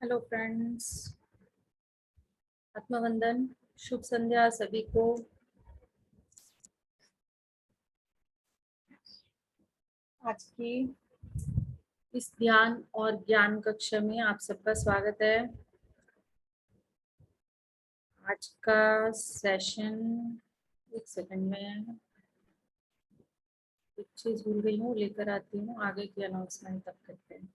Hello friends, आत्मवंदन, शुभ संध्या सभी को। आज की इस ध्यान और ज्ञान कक्षा में आप सबका स्वागत है। आज का सेशन, एक सेकंड में एक चीज भूल गई हूँ, लेकर आती हूँ। आगे की अनाउंसमेंट तब करते हैं।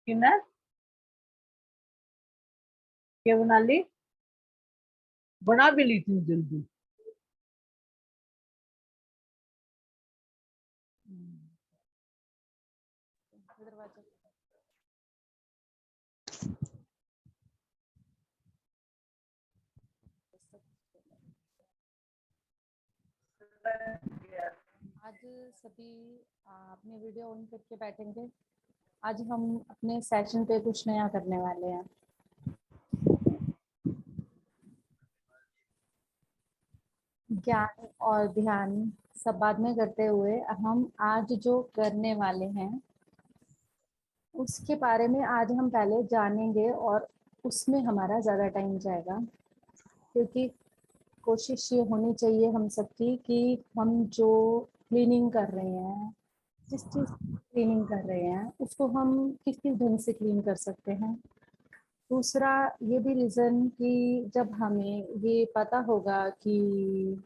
किन्नर क्या बना ली? बना भी ली थी जल्दी। आज सभी अपने वीडियो ऑन करके बैठेंगे। आज हम अपने सेशन पे कुछ नया करने वाले हैं। ज्ञान और ध्यान सब बाद में करते हुए हम आज जो करने वाले हैं उसके बारे में आज हम पहले जानेंगे, और उसमें हमारा ज़्यादा टाइम जाएगा, क्योंकि कोशिश ये होनी चाहिए हम सबकी कि हम जो क्लीनिंग कर रहे हैं, जिस चीज़ क्लीनिंग कर रहे हैं उसको हम किस किस ढंग से क्लीन कर सकते हैं। दूसरा ये भी रीज़न कि जब हमें ये पता होगा कि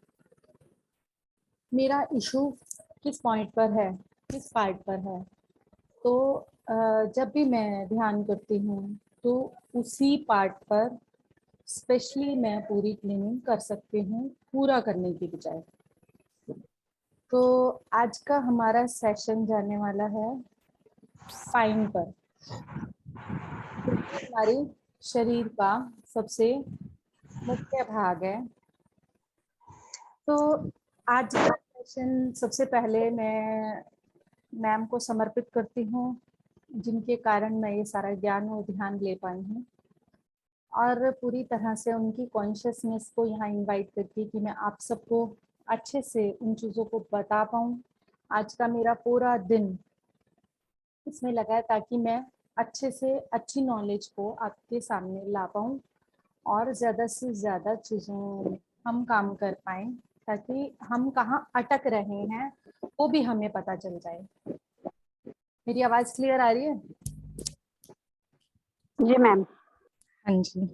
मेरा इशू किस पॉइंट पर है, किस पार्ट पर है, तो जब भी मैं ध्यान करती हूँ तो उसी पार्ट पर स्पेशली मैं पूरी क्लीनिंग कर सकती हूँ, पूरा करने की बजाय। तो आज का हमारा सेशन जाने वाला है स्पाइन पर, क्योंकि हमारे शरीर का सबसे मुख्य भाग है। तो आज का सेशन सबसे पहले मैं मैम को समर्पित करती हूँ, जिनके कारण मैं ये सारा ज्ञान और ध्यान ले पाई हूँ, और पूरी तरह से उनकी कॉन्शियसनेस को यहाँ इनवाइट करती कि मैं आप सबको अच्छे से उन चीज़ों को बता पाऊँ। आज का मेरा पूरा दिन इसमें लगा है ताकि मैं अच्छे से अच्छी नॉलेज को आपके सामने ला पाऊँ और ज़्यादा से ज़्यादा चीज़ों हम काम कर पाएँ, ताकि हम कहाँ अटक रहे हैं वो भी हमें पता चल जाए। मेरी आवाज़ क्लियर आ रही है? जी मैम। हाँ जी,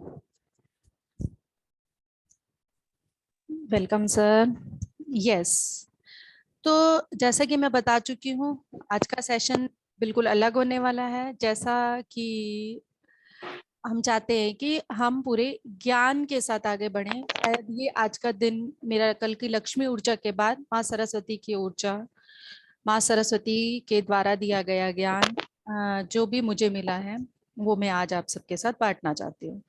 वेलकम सर। यस, तो जैसा कि मैं बता चुकी हूँ, आज का सेशन बिल्कुल अलग होने वाला है। जैसा कि हम चाहते हैं कि हम पूरे ज्ञान के साथ आगे बढ़ें। शायद ये आज का दिन मेरा कल की लक्ष्मी ऊर्जा के बाद माँ सरस्वती की ऊर्जा, माँ सरस्वती के द्वारा दिया गया ज्ञान जो भी मुझे मिला है वो मैं आज आप सबके साथ बांटना चाहती हूँ।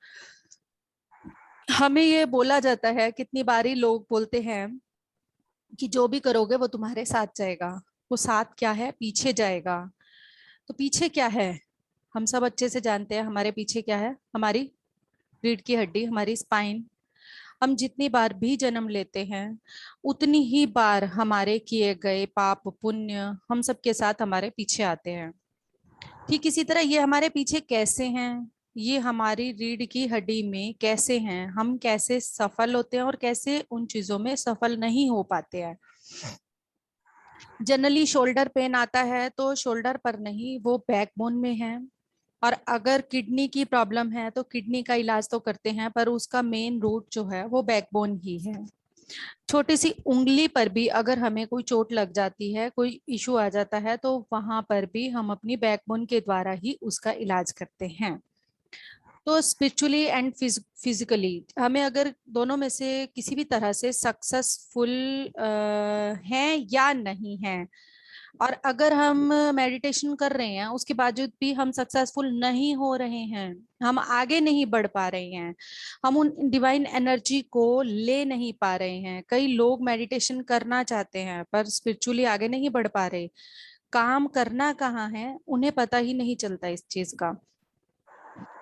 हमें ये बोला जाता है, कितनी बारी लोग बोलते हैं कि जो भी करोगे वो तुम्हारे साथ जाएगा। वो साथ क्या है? पीछे जाएगा। तो पीछे क्या है? हम सब अच्छे से जानते हैं हमारे पीछे क्या है। हमारी रीढ़ की हड्डी, हमारी स्पाइन। हम जितनी बार भी जन्म लेते हैं उतनी ही बार हमारे किए गए पाप पुण्य हम सब के साथ हमारे पीछे आते हैं। ठीक इसी तरह ये हमारे पीछे कैसे हैं, ये हमारी रीढ़ की हड्डी में कैसे हैं, हम कैसे सफल होते हैं और कैसे उन चीजों में सफल नहीं हो पाते हैं। जनरली शोल्डर पेन आता है तो शोल्डर पर नहीं, वो बैकबोन में है। और अगर किडनी की प्रॉब्लम है तो किडनी का इलाज तो करते हैं, पर उसका मेन रूट जो है वो बैकबोन ही है। छोटी सी उंगली पर भी अगर हमें कोई चोट लग जाती है, कोई इशू आ जाता है, तो वहां पर भी हम अपनी बैकबोन के द्वारा ही उसका इलाज करते हैं। तो स्पिरिचुअली एंड फिजिकली हमें अगर दोनों में से किसी भी तरह से सक्सेसफुल हैं या नहीं हैं, और अगर हम मेडिटेशन कर रहे हैं उसके बावजूद भी हम सक्सेसफुल नहीं हो रहे हैं, हम आगे नहीं बढ़ पा रहे हैं, हम उन डिवाइन एनर्जी को ले नहीं पा रहे हैं। कई लोग मेडिटेशन करना चाहते हैं पर स्पिरिचुअली आगे नहीं बढ़ पा रहे, काम करना कहाँ है उन्हें पता ही नहीं चलता इस चीज का।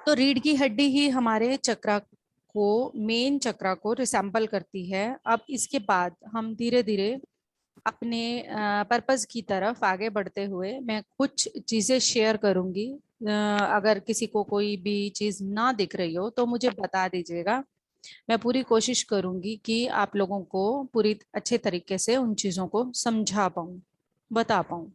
तो रीढ़ की हड्डी ही हमारे चक्रा को, मेन चक्रा को रिसेंबल करती है। अब इसके बाद हम धीरे धीरे अपने पर्पस की तरफ आगे बढ़ते हुए मैं कुछ चीजें शेयर करूंगी। अगर किसी को कोई भी चीज ना दिख रही हो तो मुझे बता दीजिएगा। मैं पूरी कोशिश करूंगी कि आप लोगों को पूरी अच्छे तरीके से उन चीजों को समझा पाऊं, बता पाऊं।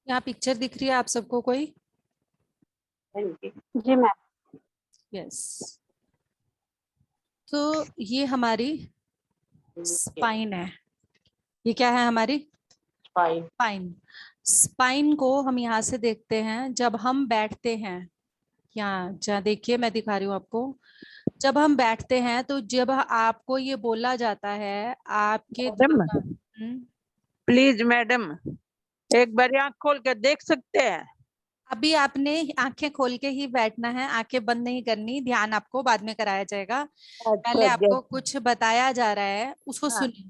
यहाँ पिक्चर दिख रही है आप सबको कोई? जी मैम। यस। तो ये हमारी स्पाइन है। ये क्या है? हमारी फाइन। स्पाइन। स्पाइन को हम यहाँ से देखते हैं जब हम बैठते हैं। यहाँ जहाँ देखिए मैं दिखा रही हूँ आपको। जब हम बैठते हैं तो जब आपको ये बोला जाता है आपके मैडम, हम्म, प्लीज मैडम, एक बार आँख खोल के देख सकते हैं? अभी आपने आंखें खोल के ही बैठना है, आंखें बंद नहीं करनी। ध्यान आपको बाद में कराया जाएगा। पहले अच्छा आपको कुछ बताया जा रहा है, उसको हाँ। सुनिए,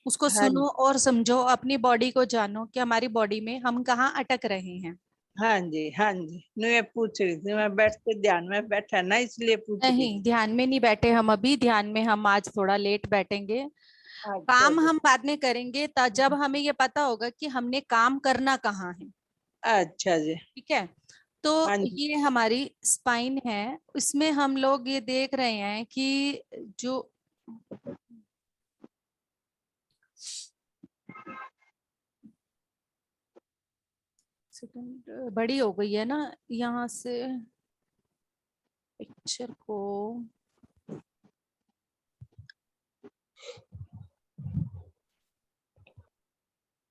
उसको हाँ सुनो और समझो, अपनी बॉडी को जानो कि हमारी बॉडी में हम कहाँ अटक रहे हैं। हाँ जी, हाँ जी, मैं पूछ रही थी, मैं बैठते ध्यान में बैठा ना, इसलिए पूछ रही नहीं, थी। ध्यान में नहीं बैठे हम अभी, ध्यान में हम आज थोड़ा लेट बैठेंगे। अच्छा काम जी। हम बाद में करेंगे तब जब हमें ये पता होगा कि हमने काम करना कहाँ है। अच्छा जी। ठीक है। तो हाँ जी। ये हमारी स्पाइन है। इसमें हम लोग ये देख रहे हैं कि जो सेकंड बड़ी हो गई है ना, यहाँ से पिक्चर को।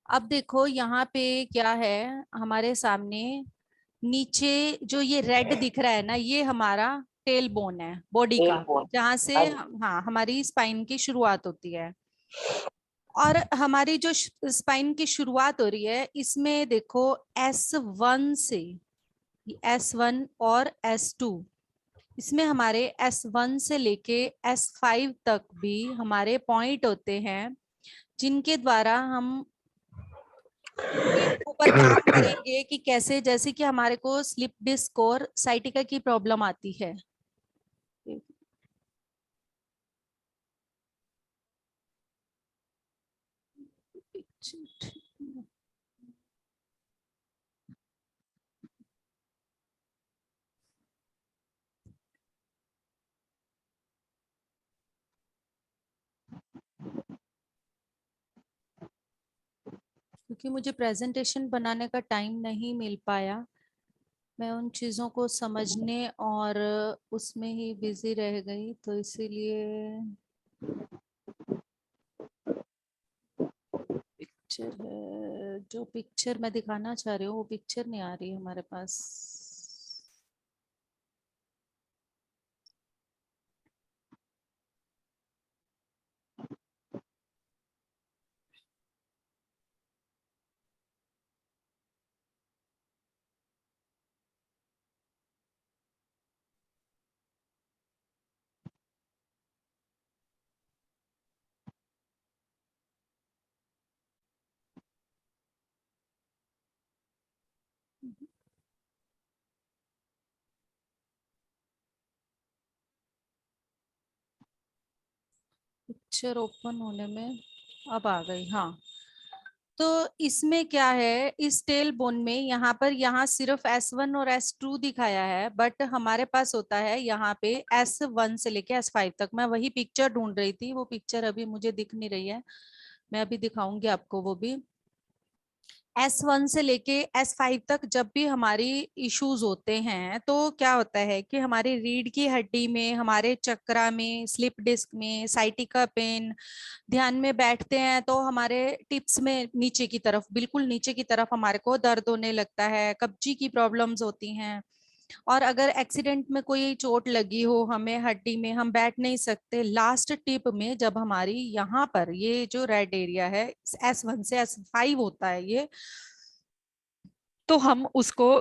अब देखो यहाँ पे क्या है हमारे सामने। नीचे जो ये रेड दिख रहा है ना, ये हमारा टेल बोन है बॉडी तेल का, बोन। जहाँ से हाँ हमारी स्पाइन की शुरुआत होती है। और हमारी जो स्पाइन की शुरुआत हो रही है इसमें देखो S1 से, S1 और S2, इसमें हमारे S1 से लेके S5 तक भी हमारे पॉइंट होते हैं जिनके द्वारा हम के ऊपर काम करेंगे कि कैसे, जैसे कि हमारे को स्लिप डिस्क और साइटिका की प्रॉब्लम आती है। क्योंकि मुझे प्रेजेंटेशन बनाने का टाइम नहीं मिल पाया, मैं उन चीज़ों को समझने और उसमें ही बिजी रह गई, तो इसीलिए पिक्चर है, जो पिक्चर मैं दिखाना चाह रही हूँ वो पिक्चर नहीं आ रही हमारे पास। पिक्चर ओपन होने में अब आ गई, हाँ। तो इसमें क्या है, इस टेल बोन में यहाँ सिर्फ S1 और S2 दिखाया है, बट हमारे पास होता है यहाँ पे S1 से लेके S5 तक। मैं वही पिक्चर ढूंढ रही थी, वो पिक्चर अभी मुझे दिख नहीं रही है, मैं अभी दिखाऊंगी आपको वो भी। S1 से लेके S5 तक जब भी हमारी इश्यूज होते हैं तो क्या होता है कि हमारी रीढ़ की हड्डी में, हमारे चक्रा में, स्लिप डिस्क में, साइटिका पेन, ध्यान में बैठते हैं तो हमारे टिप्स में नीचे की तरफ, बिल्कुल नीचे की तरफ हमारे को दर्द होने लगता है, कब्जी की प्रॉब्लम्स होती हैं। और अगर एक्सीडेंट में कोई चोट लगी हो हमें हड्डी में, हम बैठ नहीं सकते, लास्ट टिप में जब हमारी यहाँ पर ये जो रेड एरिया है S1 से S5 होता है ये, तो हम उसको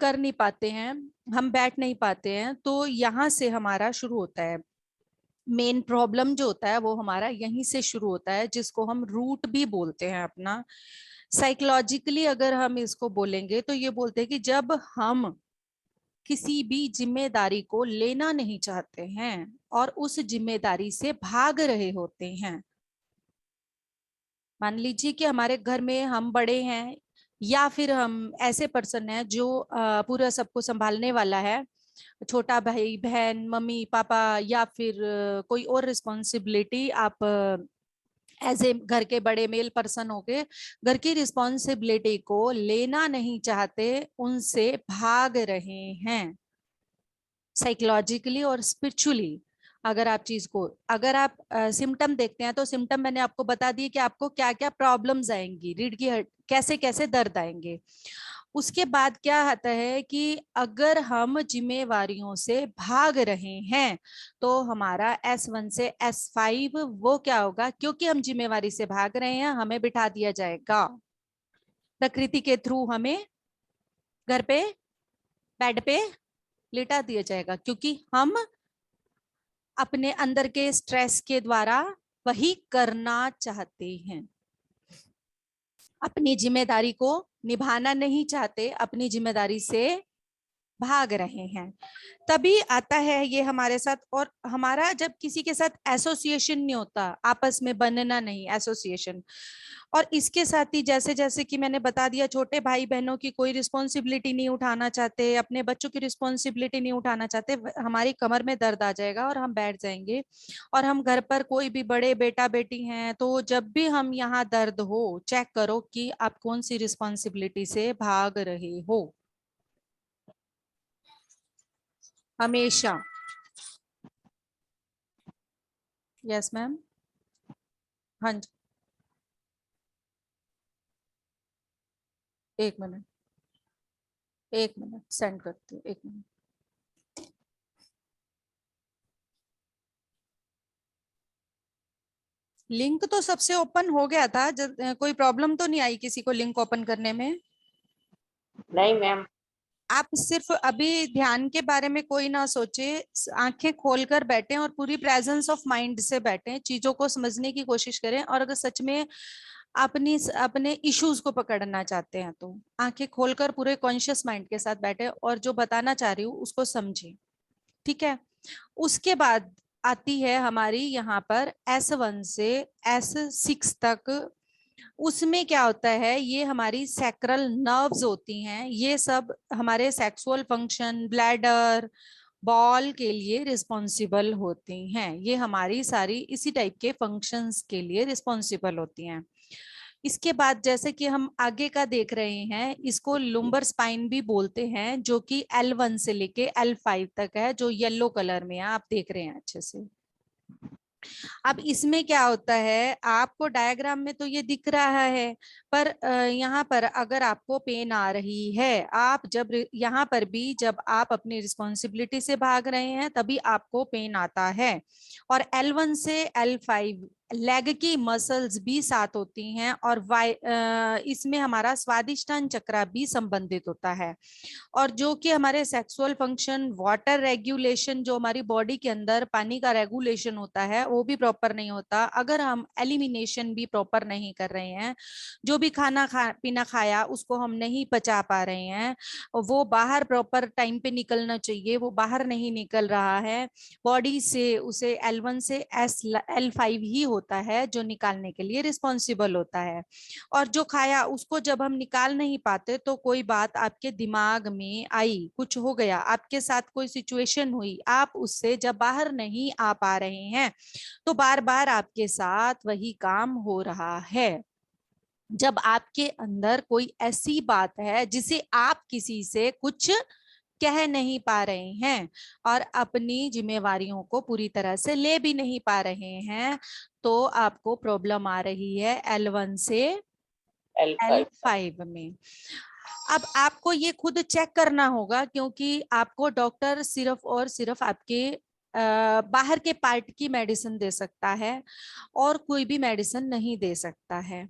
कर नहीं पाते हैं, हम बैठ नहीं पाते हैं। तो यहाँ से हमारा शुरू होता है मेन प्रॉब्लम, जो होता है वो हमारा यहीं से शुरू होता है, जिसको हम रूट भी बोलते हैं अपना। साइकोलॉजिकली अगर हम इसको बोलेंगे तो ये बोलते हैं कि जब हम किसी भी जिम्मेदारी को लेना नहीं चाहते हैं और उस जिम्मेदारी से भाग रहे होते हैं। मान लीजिए कि हमारे घर में हम बड़े हैं, या फिर हम ऐसे पर्सन हैं जो पूरा सबको संभालने वाला है, छोटा भाई बहन, मम्मी पापा, या फिर कोई और रिस्पॉन्सिबिलिटी, आप एज ए घर के बड़े मेल पर्सन होके घर की रिस्पॉन्सिबिलिटी को लेना नहीं चाहते, उनसे भाग रहे हैं साइकोलॉजिकली और स्पिरिचुअली। अगर आप चीज को, अगर आप सिम्टम देखते हैं तो सिम्टम मैंने आपको बता दिए कि आपको क्या क्या प्रॉब्लम्स आएंगी, रीढ़ की कैसे कैसे दर्द आएंगे। उसके बाद क्या आता है कि अगर हम जिम्मेवारियों से भाग रहे हैं तो हमारा S1 से S5 वो क्या होगा, क्योंकि हम जिम्मेवारी से भाग रहे हैं हमें बिठा दिया जाएगा प्रकृति के थ्रू, हमें घर पे बेड पे लिटा दिया जाएगा, क्योंकि हम अपने अंदर के स्ट्रेस के द्वारा वही करना चाहते हैं, अपनी जिम्मेदारी को निभाना नहीं चाहते, अपनी जिम्मेदारी से भाग रहे हैं। तभी आता है ये हमारे साथ। और हमारा जब किसी के साथ एसोसिएशन नहीं होता, आपस में बनना नहीं, एसोसिएशन। और इसके साथ ही जैसे जैसे कि मैंने बता दिया, छोटे भाई बहनों की कोई रिस्पॉन्सिबिलिटी नहीं उठाना चाहते, अपने बच्चों की रिस्पॉन्सिबिलिटी नहीं उठाना चाहते, हमारी कमर में दर्द आ जाएगा और हम बैठ जाएंगे। और हम घर पर कोई भी बड़े बेटा बेटी हैं तो जब भी हम यहाँ दर्द हो, चेक करो कि आप कौन सी रिस्पॉन्सिबिलिटी से भाग रहे हो, हमेशा। Yes ma'am. हाँ जी, एक मिनट, एक मिनट सेंड करती हूँ, एक मिनट। लिंक तो सबसे ओपन हो गया था, कोई प्रॉब्लम तो नहीं आई किसी को लिंक ओपन करने में? नहीं मैम। आप सिर्फ अभी ध्यान के बारे में कोई ना सोचे, आंखें खोलकर बैठें और पूरी प्रेजेंस ऑफ माइंड से बैठें, चीजों को समझने की कोशिश करें। और अगर सच में अपनी अपने इश्यूज को पकड़ना चाहते हैं तो आंखें खोलकर पूरे कॉन्शियस माइंड के साथ बैठे और जो बताना चाह रही हूँ उसको समझे, ठीक है। उसके बाद आती है हमारी यहाँ पर S1 से S6 तक। उसमें क्या होता है, ये हमारी सैक्रल नर्व्स होती हैं, ये सब हमारे सेक्सुअल फंक्शन, ब्लैडर, बॉल के लिए रिस्पॉन्सिबल होती हैं। ये हमारी सारी इसी टाइप के फंक्शंस के लिए रिस्पॉन्सिबल होती हैं। इसके बाद जैसे कि हम आगे का देख रहे हैं, इसको लुम्बर स्पाइन भी बोलते हैं, जो कि L1 से लेके L5 तक है, जो येलो कलर में है, आप देख रहे हैं अच्छे से। अब इसमें क्या होता है, आपको डायग्राम में तो ये दिख रहा है, पर यहाँ पर अगर आपको पेन आ रही है, आप जब यहाँ पर भी जब आप अपनी रिस्पॉन्सिबिलिटी से भाग रहे हैं तभी आपको पेन आता है। और L1 से L5 लेग की मसल्स भी साथ होती हैं, और इसमें हमारा स्वादिष्टान चक्र भी संबंधित होता है। और जो कि हमारे सेक्सुअल फंक्शन, वाटर रेगुलेशन, जो हमारी बॉडी के अंदर पानी का रेगुलेशन होता है वो भी प्रॉपर नहीं होता। अगर हम एलिमिनेशन भी प्रॉपर नहीं कर रहे हैं, जो भी खाना पीना खाया उसको हम नहीं पचा पा रहे हैं, वो बाहर प्रॉपर टाइम पे निकलना चाहिए, वो बाहर नहीं निकल रहा है बॉडी से, उसे L1 से L5 ही होता है जो निकालने के लिए रिस्पॉन्सिबल होता है। और जो खाया उसको जब हम निकाल नहीं पाते तो कोई बात आपके दिमाग में आई, कुछ हो गया, आपके साथ कोई सिचुएशन हुई, आप उससे जब बाहर नहीं आ पा रहे हैं तो बार बार आपके साथ वही काम हो रहा है। जब आपके अंदर कोई ऐसी बात है जिसे आप किसी से कुछ कह नहीं पा रहे हैं और अपनी जिम्मेवारियों को पूरी तरह से ले भी नहीं पा रहे हैं, तो आपको प्रॉब्लम आ रही है L1 से L5 L5 में। अब आपको ये खुद चेक करना होगा, क्योंकि आपको डॉक्टर सिर्फ और सिर्फ आपके बाहर के पार्ट की मेडिसिन दे सकता है और कोई भी मेडिसिन नहीं दे सकता है।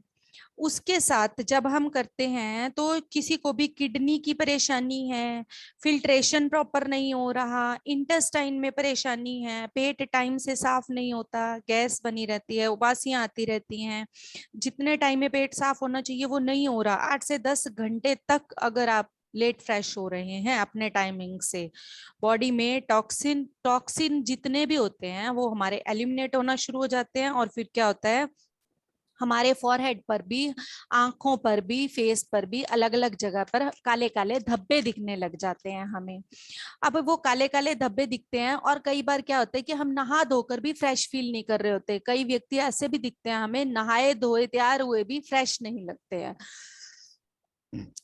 उसके साथ जब हम करते हैं तो किसी को भी किडनी की परेशानी है, फिल्ट्रेशन प्रॉपर नहीं हो रहा, इंटेस्टाइन में परेशानी है, पेट टाइम से साफ नहीं होता, गैस बनी रहती है, उबासियां आती रहती हैं, जितने टाइम में पेट साफ होना चाहिए वो नहीं हो रहा, 8 से 10 घंटे तक अगर आप लेट फ्रेश हो रहे हैं अपने टाइमिंग से, बॉडी में टॉक्सिन टॉक्सिन जितने भी होते हैं वो हमारे एलिमिनेट होना शुरू हो जाते हैं, और फिर क्या होता है, हमारे फॉरहेड पर भी, आंखों पर भी, फेस पर भी, अलग अलग जगह पर काले काले धब्बे दिखने लग जाते हैं हमें। अब वो काले काले धब्बे दिखते हैं, और कई बार क्या होता है कि हम नहा धोकर भी फ्रेश फील नहीं कर रहे होते। कई व्यक्ति ऐसे भी दिखते हैं हमें, नहाए धोए तैयार हुए भी फ्रेश नहीं लगते हैं।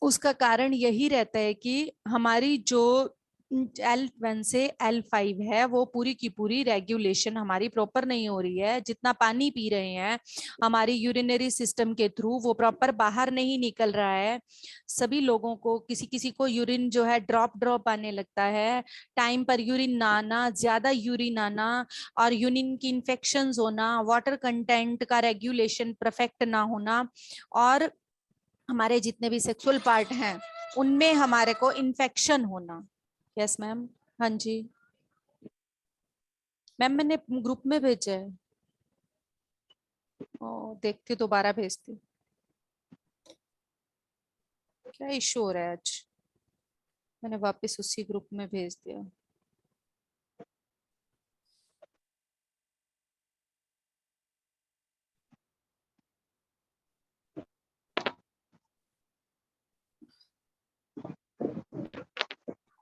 उसका कारण यही रहता है कि हमारी जो L1 से L5 है वो पूरी की पूरी रेगुलेशन हमारी प्रॉपर नहीं हो रही है। जितना पानी पी रहे हैं हमारी यूरिनरी सिस्टम के थ्रू वो प्रॉपर बाहर नहीं निकल रहा है। सभी लोगों को, किसी किसी को यूरिन जो है ड्रॉप ड्रॉप आने लगता है, टाइम पर यूरिन ना आना, ज्यादा यूरिन आना, और यूरिन की इन्फेक्शंस होना, वाटर कंटेंट का रेगुलेशन परफेक्ट ना होना, और हमारे जितने भी सेक्सुअल पार्ट हैं उनमें हमारे को इन्फेक्शन होना। Yes ma'am. हाँ जी मैम, मैंने ग्रुप में भेजा है। ओ, देखती दोबारा भेजती। क्या इशू हो रहा है आज? मैंने वापस उसी ग्रुप में भेज दिया।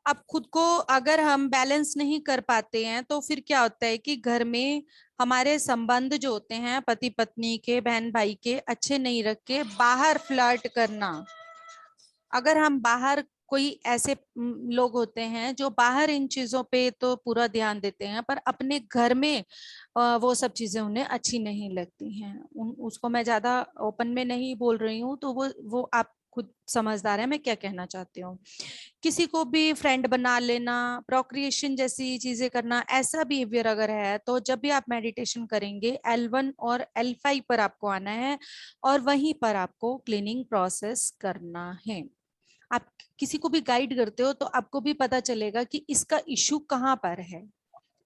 अब खुद को अगर हम बैलेंस नहीं कर पाते हैं तो फिर क्या होता है कि घर में हमारे संबंध जो होते हैं पति पत्नी के, बहन भाई के, अच्छे नहीं रख के बाहर फ्लर्ट करना। अगर हम बाहर, कोई ऐसे लोग होते हैं जो बाहर इन चीजों पे तो पूरा ध्यान देते हैं पर अपने घर में वो सब चीजें उन्हें अच्छी नहीं लगती हैं। उसको मैं ज्यादा ओपन में नहीं बोल रही हूँ, तो वो आप खुद समझदार है मैं क्या कहना चाहती हूँ। किसी को भी फ्रेंड बना लेना, प्रोक्रिएशन जैसी चीजें करना, ऐसा बिहेवियर अगर है तो जब भी आप मेडिटेशन करेंगे L1 और L5 पर आपको आना है और वहीं पर आपको क्लीनिंग प्रोसेस करना है। आप किसी को भी गाइड करते हो तो आपको भी पता चलेगा कि इसका इशू कहाँ पर है,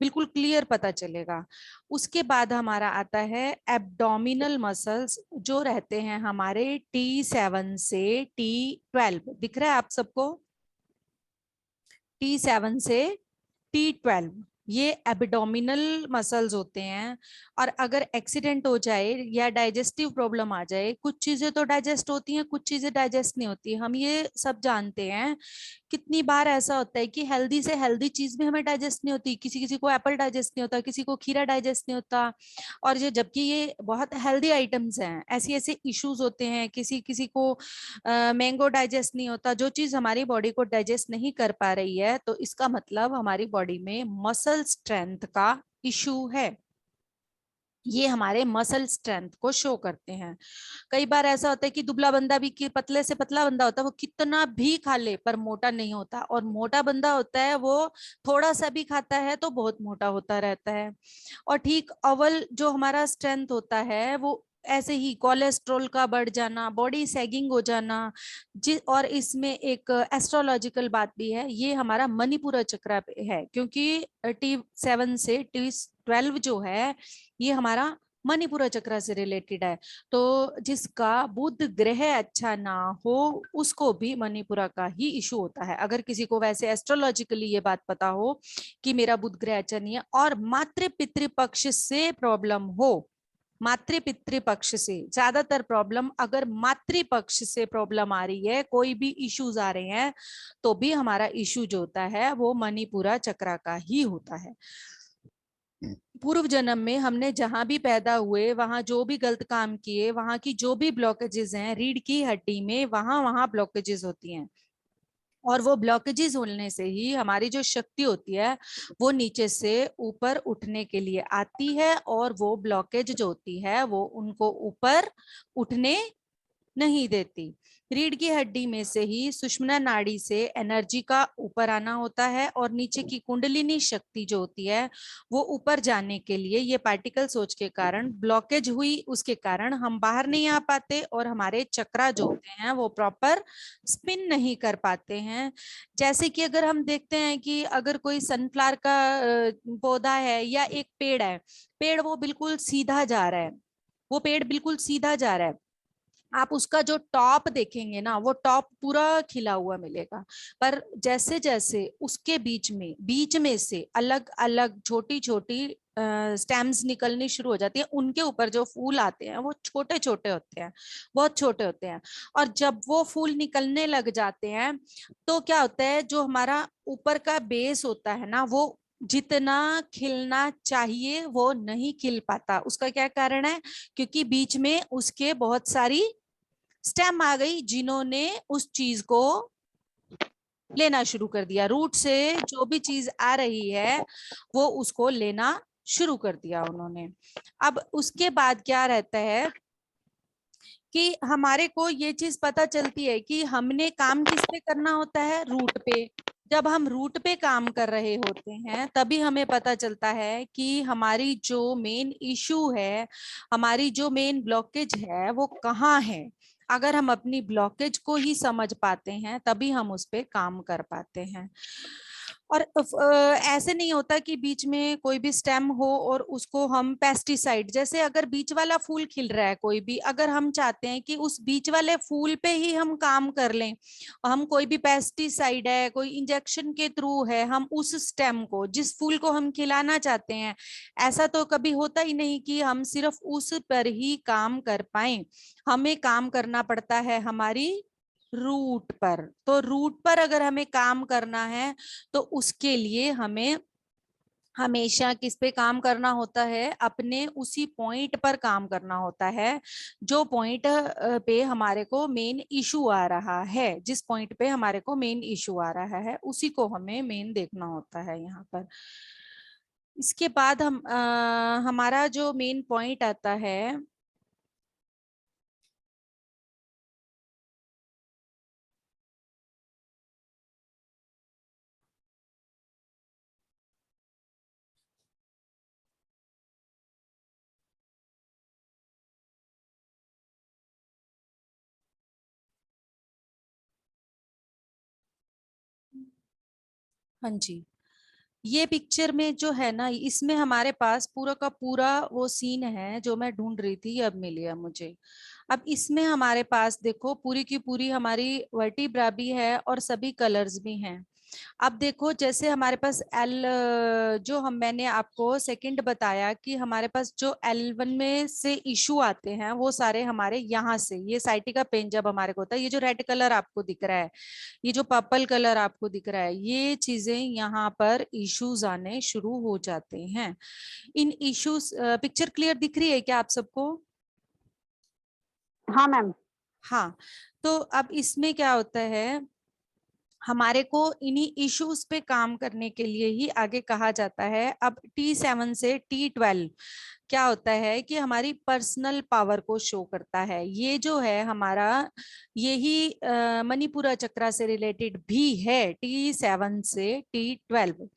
बिल्कुल क्लियर पता चलेगा। उसके बाद हमारा आता है एब्डोमिनल मसल्स, जो रहते हैं हमारे T7 से T12। दिख रहा है आप सबको? T7 से T12 ये एब्डोमिनल मसल्स होते हैं। और अगर एक्सीडेंट हो जाए या डाइजेस्टिव प्रॉब्लम आ जाए, कुछ चीजें तो डाइजेस्ट होती हैं, कुछ चीजें डाइजेस्ट नहीं होती, हम ये सब जानते हैं। कितनी बार ऐसा होता है कि हेल्दी से हेल्दी चीज भी हमें डाइजेस्ट नहीं होती, किसी किसी को एप्पल डाइजेस्ट नहीं होता, किसी को खीरा डाइजेस्ट नहीं होता, और ये जबकि ये बहुत हेल्दी आइटम्स हैं, ऐसे ऐसे इश्यूज होते हैं। किसी किसी को मैंगो डाइजेस्ट नहीं होता। जो चीज हमारी बॉडी को डाइजेस्ट नहीं कर पा रही है तो इसका मतलब हमारी बॉडी में मसल स्ट्रेंथ का इशू है। ये हमारे मसल स्ट्रेंथ को शो करते हैं। कई बार ऐसा होता है कि दुबला बंदा भी, कि पतले से पतला बंदा होता है, वो कितना भी खा ले पर मोटा नहीं होता, और मोटा बंदा होता है वो थोड़ा सा भी खाता है तो बहुत मोटा होता रहता है। और ठीक अव्वल जो हमारा स्ट्रेंथ होता है वो ऐसे ही कोलेस्ट्रॉल का बढ़ जाना, बॉडी सैगिंग हो जाना। और इसमें एक एस्ट्रोलॉजिकल बात भी है, ये हमारा मणिपुरा चक्र पे है, क्योंकि T7 से T12 जो है ये हमारा मणिपुरा चक्र से रिलेटेड है। तो जिसका बुध ग्रह अच्छा ना हो उसको भी मणिपुरा का ही इशू होता है। अगर किसी को वैसे एस्ट्रोलॉजिकली ये बात पता हो कि मेरा बुध ग्रह अच्छा नहीं है और मातृ पितृ पक्ष से प्रॉब्लम हो, मातृ पितृ पक्ष से ज्यादातर प्रॉब्लम, अगर मातृ पक्ष से प्रॉब्लम आ रही है, कोई भी इश्यूज आ रहे हैं, तो भी हमारा इशू जो होता है वो मणिपुरा चक्र का ही होता है। पूर्व जन्म में हमने जहां भी पैदा हुए, वहां जो भी गलत काम किए, वहां की जो भी ब्लॉकेजेस हैं रीढ़ की हड्डी में, वहां वहां ब्लॉकेजेस होती हैं। और वो ब्लॉकेजेस होने से ही हमारी जो शक्ति होती है वो नीचे से ऊपर उठने के लिए आती है, और वो ब्लॉकेज जो होती है वो उनको ऊपर उठने नहीं देती। रीढ़ की हड्डी में से ही सुषुम्ना नाड़ी से एनर्जी का ऊपर आना होता है, और नीचे की कुंडलिनी शक्ति जो होती है वो ऊपर जाने के लिए ये पार्टिकल सोच के कारण ब्लॉकेज हुई, उसके कारण हम बाहर नहीं आ पाते, और हमारे चक्रा जो होते हैं वो प्रॉपर स्पिन नहीं कर पाते हैं। जैसे कि अगर हम देखते हैं कि अगर कोई सनफ्लावर का पौधा है या एक पेड़ है, पेड़ वो बिल्कुल सीधा जा रहा है, वो पेड़ बिल्कुल सीधा जा रहा है, आप उसका जो टॉप देखेंगे ना वो टॉप पूरा खिला हुआ मिलेगा। पर जैसे जैसे उसके बीच में से अलग अलग छोटी छोटी स्टेम्स निकलनी शुरू हो जाती है, उनके ऊपर जो फूल आते हैं वो छोटे छोटे होते हैं, बहुत छोटे होते हैं। और जब वो फूल निकलने लग जाते हैं तो क्या होता है, जो हमारा ऊपर का बेस होता है ना वो जितना खिलना चाहिए वो नहीं खिल पाता। उसका क्या कारण है, क्योंकि बीच में उसके बहुत सारी स्टेम आ गई जिन्होंने उस चीज को लेना शुरू कर दिया, रूट से जो भी चीज आ रही है वो उसको लेना शुरू कर दिया उन्होंने। अब उसके बाद क्या रहता है कि हमारे को ये चीज पता चलती है कि हमने काम किस पे करना होता है, रूट पे। जब हम रूट पे काम कर रहे होते हैं तभी हमें पता चलता है कि हमारी जो मेन इशू है, हमारी जो मेन ब्लॉकेज है वो कहाँ है। अगर हम अपनी ब्लॉकेज को ही समझ पाते हैं तभी हम उस पे काम कर पाते हैं। और ऐसे नहीं होता कि बीच में कोई भी स्टेम हो और उसको हम पेस्टिसाइड, जैसे अगर बीच वाला फूल खिल रहा है कोई भी, अगर हम चाहते हैं कि उस बीच वाले फूल पे ही हम काम कर लें, हम कोई भी पेस्टिसाइड है, कोई इंजेक्शन के थ्रू है, हम उस स्टेम को, जिस फूल को हम खिलाना चाहते हैं, ऐसा तो कभी होता ही नहीं कि हम सिर्फ उस पर ही काम कर पाए। हमें काम करना पड़ता है हमारी रूट पर। तो रूट पर अगर हमें काम करना है तो उसके लिए हमें हमेशा किस पे काम करना होता है, अपने उसी पॉइंट पर काम करना होता है जो पॉइंट पे हमारे को मेन इशू आ रहा है। जिस पॉइंट पे हमारे को मेन इशू आ रहा है उसी को हमें मेन देखना होता है यहाँ पर। इसके बाद हमारा जो मेन पॉइंट आता है, हाँ जी, ये पिक्चर में जो है ना, इसमें हमारे पास पूरा का पूरा वो सीन है जो मैं ढूंढ रही थी, अब मिल गया मुझे। अब इसमें हमारे पास देखो पूरी की पूरी हमारी वर्टिब्रा भी है और सभी कलर्स भी हैं। अब देखो जैसे हमारे पास एल, जो हम मैंने आपको सेकंड बताया कि हमारे पास जो L1 में से इशू आते हैं वो सारे हमारे यहाँ से, ये साइटिका पेन जब हमारे को होता है, ये जो रेड कलर आपको दिख रहा है, ये जो पर्पल कलर आपको दिख रहा है, ये चीजें यहाँ पर इश्यूज आने शुरू हो जाते हैं। इन इश्यूज, पिक्चर क्लियर दिख रही है क्या आप सबको? हाँ मैम। हाँ, तो अब इसमें क्या होता है, हमारे को इन्हीं इश्यूज पे काम करने के लिए ही आगे कहा जाता है। अब T7 से T12, क्या होता है कि हमारी पर्सनल पावर को शो करता है। ये जो है हमारा, यही मणिपुरा चक्रा से रिलेटेड भी है, T7 से T12।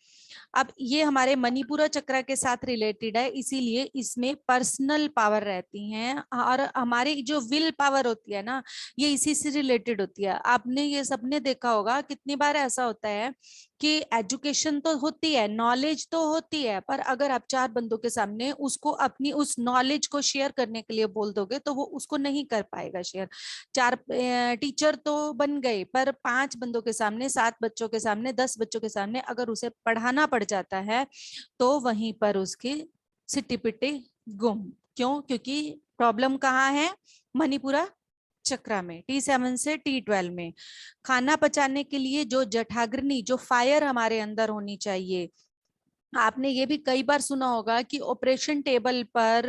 अब ये हमारे मणिपुरा चक्र के साथ रिलेटेड है, इसीलिए इसमें पर्सनल पावर रहती हैं, और हमारी जो विल पावर होती है ना, ये इसी से रिलेटेड होती है। आपने ये सबने देखा होगा, कितनी बार ऐसा होता है कि एजुकेशन तो होती है, नॉलेज तो होती है, पर अगर आप 4 बंदों के सामने उसको अपनी उस नॉलेज को शेयर करने के लिए बोल दोगे तो वो उसको नहीं कर पाएगा शेयर। 4 टीचर तो बन गए, पर 5 बंदों के सामने, 7 बच्चों के सामने, 10 बच्चों के सामने अगर उसे पढ़ाना पड़ जाता है तो वहीं पर उसकी सिट्टी पिट्टी गुम। क्यों? क्योंकि प्रॉब्लम कहाँ है? मणिपुरा चक्रा में, T7 से T12 में। खाना पचाने के लिए जो जठाग्नि, जो फायर हमारे अंदर होनी चाहिए, आपने ये भी कई बार सुना होगा कि ऑपरेशन टेबल पर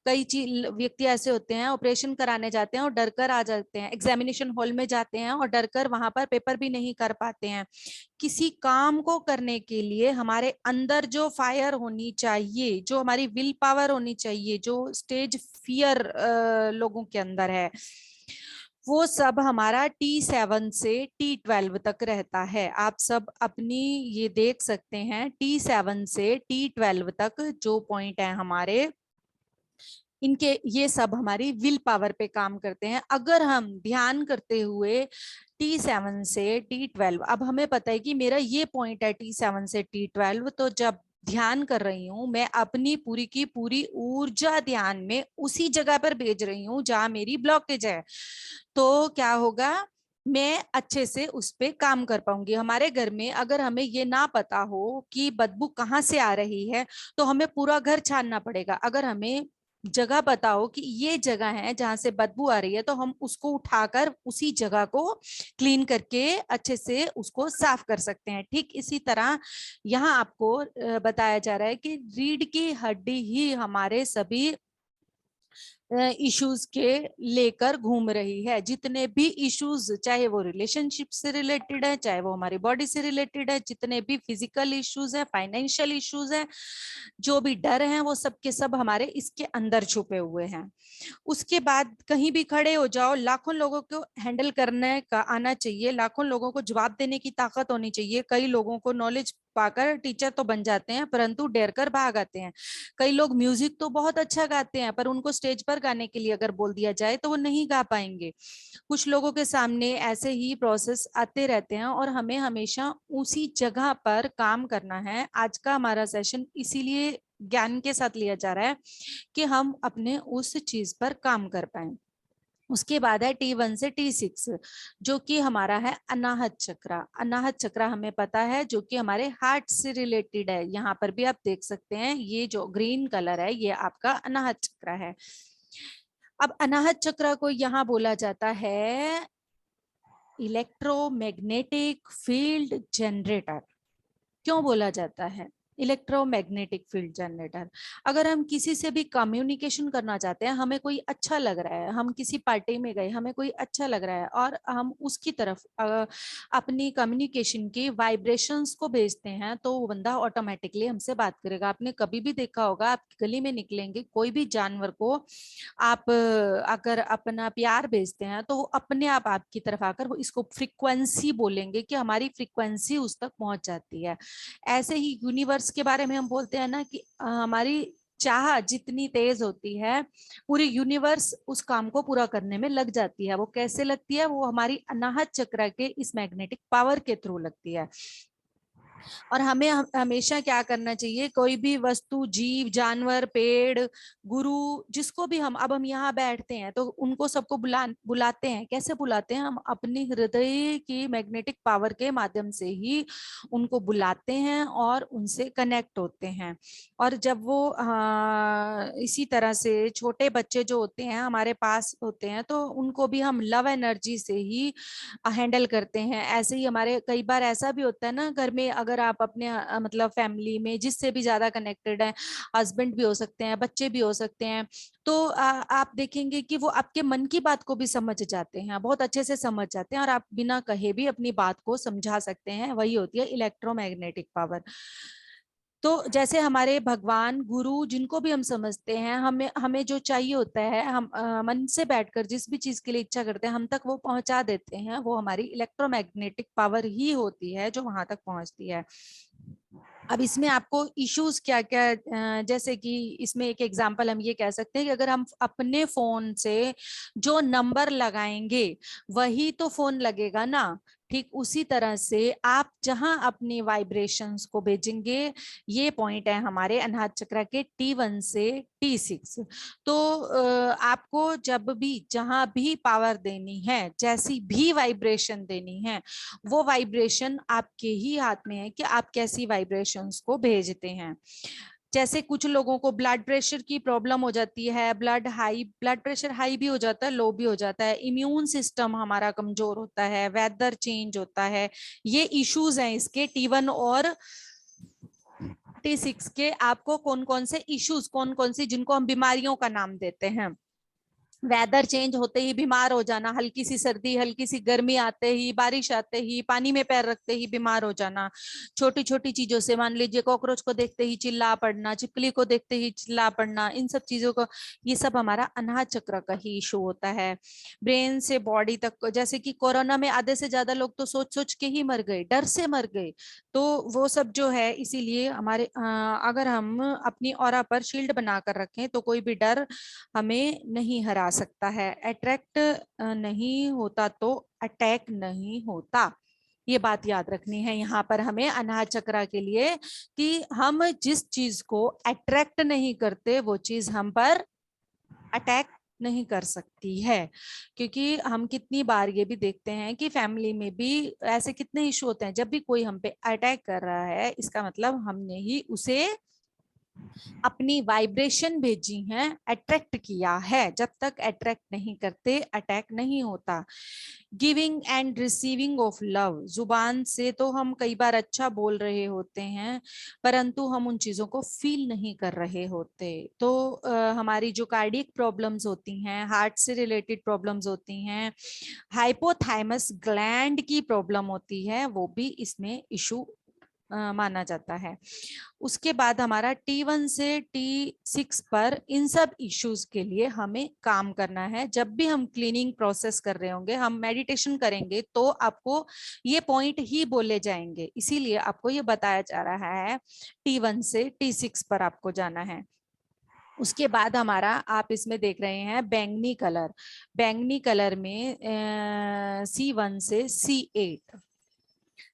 कई चीज व्यक्ति ऐसे होते हैं, ऑपरेशन कराने जाते हैं और डर कर आ जाते हैं, एग्जामिनेशन हॉल में जाते हैं और डर कर वहां पर पेपर भी नहीं कर पाते हैं। किसी काम को करने के लिए हमारे अंदर जो फायर होनी चाहिए, जो हमारी विल पावर होनी चाहिए, जो स्टेज फियर लोगों के अंदर है, वो सब हमारा T7 से T12 तक रहता है। आप सब अपनी ये देख सकते हैं, T7 से T12 तक जो पॉइंट है हमारे, इनके ये सब हमारी विल पावर पे काम करते हैं। अगर हम ध्यान करते हुए T7 से T12, अब हमें पता है कि मेरा ये पॉइंट है T7 से T12, तो जब ध्यान कर रही हूं मैं, अपनी पूरी की पूरी ऊर्जा ध्यान में उसी जगह पर भेज रही हूँ जहां मेरी ब्लॉकेज है, तो क्या होगा? मैं अच्छे से उस पे काम कर पाऊंगी। हमारे घर में अगर हमें ये ना पता हो कि बदबू कहाँ से आ रही है, तो हमें पूरा घर छानना पड़ेगा। अगर हमें जगह पता हो कि ये जगह है जहां से बदबू आ रही है, तो हम उसको उठाकर उसी जगह को क्लीन करके अच्छे से उसको साफ कर सकते हैं। ठीक इसी तरह यहाँ आपको बताया जा रहा है कि रीढ़ की हड्डी ही हमारे सभी इश्यूज के लेकर घूम रही है। जितने भी इश्यूज, चाहे वो रिलेशनशिप से रिलेटेड है, चाहे वो हमारी बॉडी से रिलेटेड है, जितने भी फिजिकल इश्यूज है, फाइनेंशियल इश्यूज है, जो भी डर हैं, वो सब के सब हमारे इसके अंदर छुपे हुए हैं। उसके बाद कहीं भी खड़े हो जाओ, लाखों लोगों को हैंडल करने का आना चाहिए, लाखों लोगों को जवाब देने की ताकत होनी चाहिए। कई लोगों को नॉलेज पाकर टीचर तो बन जाते हैं, परंतु डर कर भाग आते हैं। कई लोग म्यूजिक तो बहुत अच्छा गाते हैं, पर उनको स्टेज पर गाने के लिए अगर बोल दिया जाए तो वो नहीं गा पाएंगे। कुछ लोगों के सामने ऐसे ही प्रोसेस आते रहते हैं, और हमें हमेशा उसी जगह पर काम करना है। आज का हमारा सेशन इसीलिए ज्ञान के साथ लिया जा रहा है कि हम अपने उस चीज पर काम कर पाए। उसके बाद है T1 से T6, जो कि हमारा है अनाहत चक्र। अनाहत चक्र हमें पता है जो कि हमारे हार्ट से रिलेटेड है। यहाँ पर भी आप देख सकते हैं, ये जो ग्रीन कलर है ये आपका अनाहत चक्र है। अब अनाहत चक्र को यहाँ बोला जाता है इलेक्ट्रोमैग्नेटिक फील्ड जनरेटर। क्यों बोला जाता है इलेक्ट्रोमैग्नेटिक फील्ड जनरेटर? अगर हम किसी से भी कम्युनिकेशन करना चाहते हैं, हमें कोई अच्छा लग रहा है, हम किसी पार्टी में गए, हमें कोई अच्छा लग रहा है, और हम उसकी तरफ अपनी कम्युनिकेशन की वाइब्रेशंस को भेजते हैं, तो वो बंदा ऑटोमेटिकली हमसे बात करेगा। आपने कभी भी देखा होगा, आप गली में निकलेंगे, कोई भी जानवर को आप अगर अपना प्यार भेजते हैं, तो वो अपने आप आपकी तरफ आकर वो इसको फ्रीक्वेंसी बोलेंगे कि हमारी फ्रीक्वेंसी उस तक पहुंच जाती है। ऐसे ही यूनिवर्स के बारे में हम बोलते हैं ना कि हमारी चाह जितनी तेज होती है, पूरी यूनिवर्स उस काम को पूरा करने में लग जाती है। वो कैसे लगती है? वो हमारी अनाहत चक्र के इस मैग्नेटिक पावर के थ्रू लगती है। और हमें हमेशा क्या करना चाहिए? कोई भी वस्तु, जीव, जानवर, पेड़, गुरु, जिसको भी हम यहाँ बैठते हैं तो उनको सबको बुलाते हैं। कैसे बुलाते हैं? हम अपनी हृदय की मैग्नेटिक पावर के माध्यम से ही उनको बुलाते हैं और उनसे कनेक्ट होते हैं। और जब वो इसी तरह से छोटे बच्चे जो होते हैं हमारे पास होते हैं, तो उनको भी हम लव एनर्जी से ही हैंडल करते हैं। ऐसे ही हमारे कई बार ऐसा भी होता है ना, घर में अगर आप अपने मतलब फैमिली में जिससे भी ज्यादा कनेक्टेड है, हस्बैंड भी हो सकते हैं, बच्चे भी हो सकते हैं, तो आप देखेंगे कि वो आपके मन की बात को भी समझ जाते हैं, बहुत अच्छे से समझ जाते हैं, और आप बिना कहे भी अपनी बात को समझा सकते हैं। वही होती है इलेक्ट्रोमैग्नेटिक पावर। तो जैसे हमारे भगवान गुरु जिनको भी हम समझते हैं, हमें हमें जो चाहिए होता है, हम मन से बैठकर जिस भी चीज के लिए इच्छा करते हैं हम तक वो पहुंचा देते हैं। वो हमारी इलेक्ट्रोमैग्नेटिक पावर ही होती है जो वहां तक पहुंचती है। अब इसमें आपको इश्यूज क्या क्या, जैसे कि इसमें एक एग्जांपल हम ये कह सकते हैं कि अगर हम अपने फोन से जो नंबर लगाएंगे वही तो फोन लगेगा ना। ठीक उसी तरह से आप जहां अपनी वाइब्रेशंस को भेजेंगे, ये पॉइंट है हमारे अनाहत चक्र के T1 से T6। तो आपको जब भी जहां भी पावर देनी है, जैसी भी वाइब्रेशन देनी है, वो वाइब्रेशन आपके ही हाथ में है कि आप कैसी वाइब्रेशंस को भेजते हैं। जैसे कुछ लोगों को ब्लड प्रेशर की प्रॉब्लम हो जाती है, ब्लड प्रेशर हाई भी हो जाता है, लो भी हो जाता है, इम्यून सिस्टम हमारा कमजोर होता है, वेदर चेंज होता है, ये इश्यूज हैं इसके T1 और T6 के। आपको कौन कौन से इश्यूज, कौन कौन सी, जिनको हम बीमारियों का नाम देते हैं, वेदर चेंज होते ही बीमार हो जाना, हल्की सी सर्दी हल्की सी गर्मी आते ही, बारिश आते ही, पानी में पैर रखते ही बीमार हो जाना, छोटी छोटी चीजों से, मान लीजिए कॉकरोच को देखते ही चिल्ला पड़ना, छिपकली को देखते ही चिल्ला पड़ना, इन सब चीजों को, ये सब हमारा अनाहत चक्र का ही इशू होता है। ब्रेन से बॉडी तक, जैसे कि कोरोना में आधे से ज्यादा लोग तो सोच सोच के ही मर गए, डर से मर गए। तो वो सब जो है, इसीलिए हमारे अगर हम अपनी ऑरा पर शील्ड बनाकर रखें तो कोई भी डर हमें नहीं हरा सकता है। अट्रैक्ट नहीं होता तो अटैक नहीं होता, ये बात याद रखनी है यहाँ पर हमें अनाहत चक्र के लिए, कि हम जिस चीज को अट्रैक्ट नहीं करते वो चीज हम पर अटैक नहीं कर सकती है। क्योंकि हम कितनी बार ये भी देखते हैं कि फैमिली में भी ऐसे कितने इशू होते हैं, जब भी कोई हम पे अटैक कर रहा है इसका मतलब हमने ही उसे अपनी वाइब्रेशन भेजी है, अट्रैक्ट किया है। जब तक अट्रैक्ट नहीं करते अटैक नहीं होता। Giving and receiving of love, जुबान से तो हम कई बार अच्छा बोल रहे होते हैं परंतु हम उन चीजों को फील नहीं कर रहे होते। तो हमारी जो कार्डियक प्रॉब्लम्स होती हैं, हार्ट से रिलेटेड प्रॉब्लम्स होती हैं, हाइपोथैलेमस ग्लैंड की प्रॉब्लम होती है, वो भी इसमें इशू माना जाता है। उसके बाद हमारा T1 से T6 पर इन सब इश्यूज के लिए हमें काम करना है। जब भी हम क्लीनिंग प्रोसेस कर रहे होंगे, हम मेडिटेशन करेंगे तो आपको ये पॉइंट ही बोले जाएंगे, इसीलिए आपको ये बताया जा रहा है T1 से T6 पर आपको जाना है। उसके बाद हमारा, आप इसमें देख रहे हैं बैंगनी कलर, बैंगनी कलर में C1 से C8,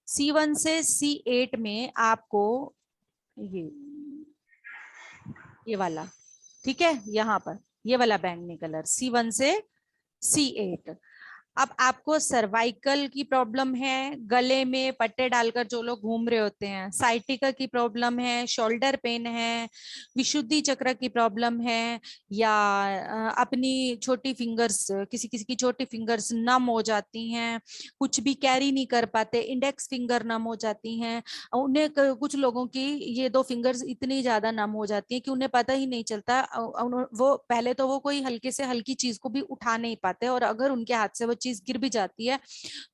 C1 से C8 में आपको ये वाला, ठीक है, यहाँ पर ये वाला बैंगनी कलर C1 से C8। अब आपको सर्वाइकल की प्रॉब्लम है, गले में पट्टे डालकर जो लोग घूम रहे होते हैं, साइटिका की प्रॉब्लम है, शोल्डर पेन है, विशुद्धि चक्र की प्रॉब्लम है, या अपनी छोटी फिंगर्स, किसी किसी की छोटी फिंगर्स नम हो जाती हैं, कुछ भी कैरी नहीं कर पाते, इंडेक्स फिंगर नम हो जाती हैं, उन्हें कुछ लोगों की ये दो फिंगर्स इतनी ज्यादा नम हो जाती है कि उन्हें पता ही नहीं चलता, वो पहले तो वो कोई हल्के से हल्की चीज को भी उठा नहीं पाते, और अगर उनके हाथ से वो चीज गिर भी जाती है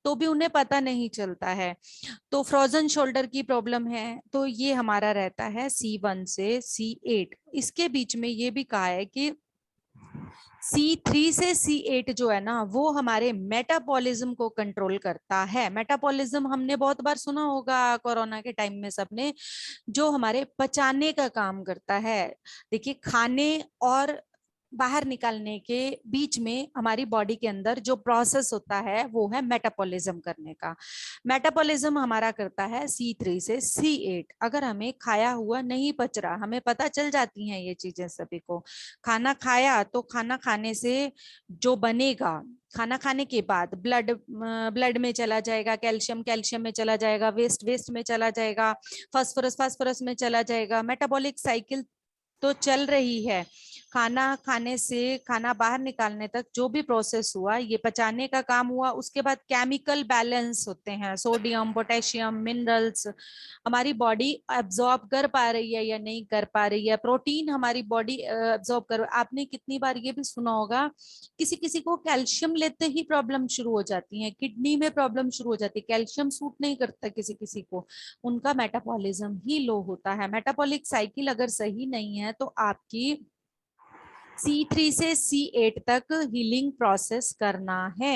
तो भी उन्हें पता नहीं चलता है। तो फ्रोजन शोल्डर की प्रॉब्लम है, तो ये हमारा रहता है C1 से C8। इसके बीच में ये भी कहा है कि C3 से C8 जो है ना, वो हमारे मेटाबॉलिज्म को कंट्रोल करता है। मेटाबॉलिज्म हमने बहुत बार सुना होगा कोरोना के टाइम में सबने, जो हमारे पचाने का काम करता है। देखिए, खाने और बाहर निकालने के बीच में हमारी बॉडी के अंदर जो प्रोसेस होता है वो है मेटाबॉलिज्म करने का। मेटाबॉलिज्म हमारा करता है C3 से C8। अगर हमें खाया हुआ नहीं पच रहा, हमें पता चल जाती हैं ये चीजें सभी को, खाना खाया तो खाना खाने से जो बनेगा, खाना खाने के बाद ब्लड में चला जाएगा, कैल्शियम में चला जाएगा, वेस्ट में चला जाएगा, फास्फोरस में चला जाएगा। मेटाबॉलिक साइकिल तो चल रही है, खाना खाने से खाना बाहर निकालने तक जो भी प्रोसेस हुआ, ये पचाने का काम हुआ। उसके बाद केमिकल बैलेंस होते हैं, सोडियम, पोटेशियम, मिनरल्स हमारी बॉडी एब्जॉर्ब कर पा रही है या नहीं कर पा रही है, प्रोटीन हमारी बॉडी एब्जॉर्ब कर। आपने कितनी बार ये भी सुना होगा, किसी किसी को कैल्शियम लेते ही प्रॉब्लम शुरू हो जाती है, किडनी में प्रॉब्लम शुरू हो जाती है, कैल्शियम सूट नहीं करता किसी किसी को, उनका मेटाबॉलिज्म ही लो होता है। मेटाबॉलिक साइकिल अगर सही नहीं है तो आपकी C3 से C8 तक हीलिंग प्रोसेस करना है।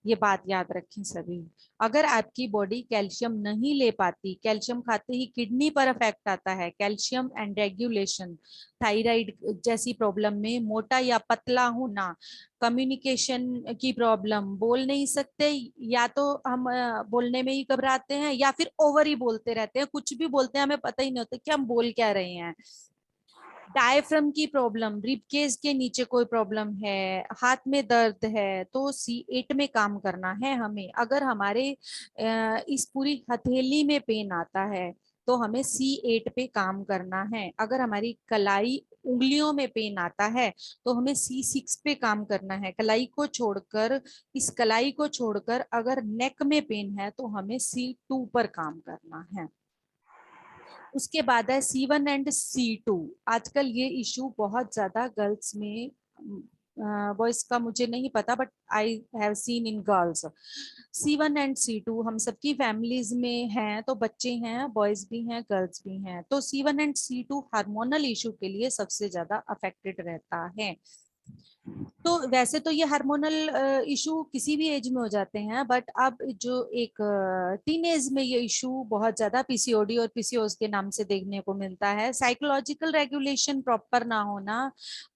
ये बात याद रखें सभी। अगर आपकी बॉडी कैल्शियम नहीं ले पाती, कैल्शियम खाते ही किडनी पर इफेक्ट आता है, कैल्शियम एंड रेगुलेशन, थायराइड जैसी प्रॉब्लम में मोटा या पतला होना, कम्युनिकेशन की प्रॉब्लम, बोल नहीं सकते, या तो हम बोलने में ही घबराते हैं या फिर ओवर ही बोलते रहते हैं, कुछ भी बोलते हैं हमें पता ही नहीं होता कि हम बोल क्या रहे हैं, डायफ्राम की प्रॉब्लम, रिब केज के नीचे कोई प्रॉब्लम है, हाथ में दर्द है, तो C8 में काम करना है हमें। अगर हमारे इस पूरी हथेली में पेन आता है तो हमें C8 पे काम करना है। अगर हमारी कलाई उंगलियों में पेन आता है तो हमें C6 पे काम करना है। कलाई को छोड़कर, इस कलाई को छोड़कर अगर नेक में पेन है तो हमें C2 पर काम करना है। उसके बाद है C1 एंड C2। आजकल ये इशू बहुत ज्यादा गर्ल्स में, बॉयज का मुझे नहीं पता but I have seen in girls. C1 and C2 हम सबकी फैमिलीज में हैं, तो बच्चे हैं, बॉयज भी हैं, गर्ल्स भी हैं। तो C1 and C2 hormonal issue के लिए सबसे ज्यादा अफेक्टेड रहता है। तो वैसे तो ये हार्मोनल इशू किसी भी एज में हो जाते हैं, बट अब जो एक टीनेज में ये इशू बहुत ज्यादा पीसीओडी और पीसीओएस के नाम से देखने को मिलता है। साइकोलॉजिकल रेगुलेशन प्रॉपर ना होना,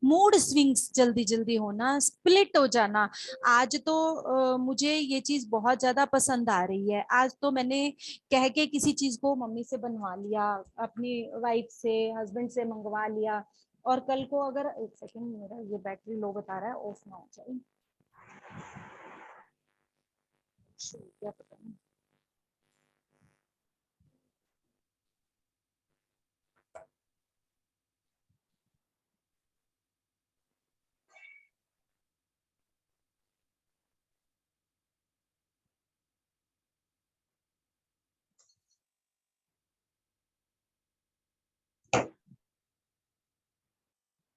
मूड स्विंग्स जल्दी जल्दी होना, स्प्लिट हो जाना। आज तो मुझे ये चीज बहुत ज्यादा पसंद आ रही है। आज तो मैंने कह के किसी चीज को मम्मी से बनवा लिया, अपनी वाइफ से, हस्बैंड से मंगवा लिया, और कल को अगर, एक सेकंड, मेरा ये बैटरी लो बता रहा है, ऑफ ना हो जाए, क्या पता नहीं।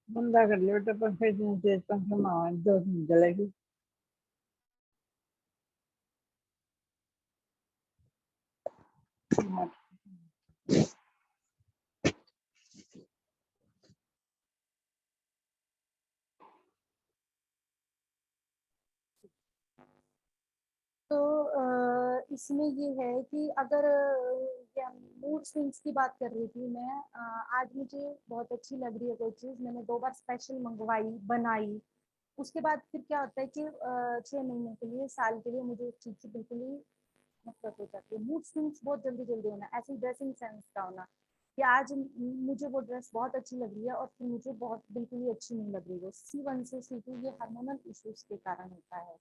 बंदा कर ले बेटा पंखे, तेज पंखे में आवाज 2 मिनट जलेगी। तो इसमें ये है कि अगर मूड स्विंग्स की बात कर रही थी मैं, आज मुझे बहुत अच्छी लग रही है कोई चीज, मैंने 2 बार स्पेशल मंगवाई, बनाई, उसके बाद फिर क्या होता है कि 6 महीने के लिए, साल के लिए मुझे उस चीज से बिल्कुल ही नफरत हो जाती है। मूड स्विंग्स बहुत जल्दी जल्दी होना, ऐसी ड्रेसिंग सेंस का होना कि आज मुझे वो ड्रेस बहुत अच्छी लग रही है और फिर मुझे बहुत बिल्कुल ही अच्छी नहीं लग रही है। C1 से C2 ये हार्मोनल इश्यूज के कारण होता है।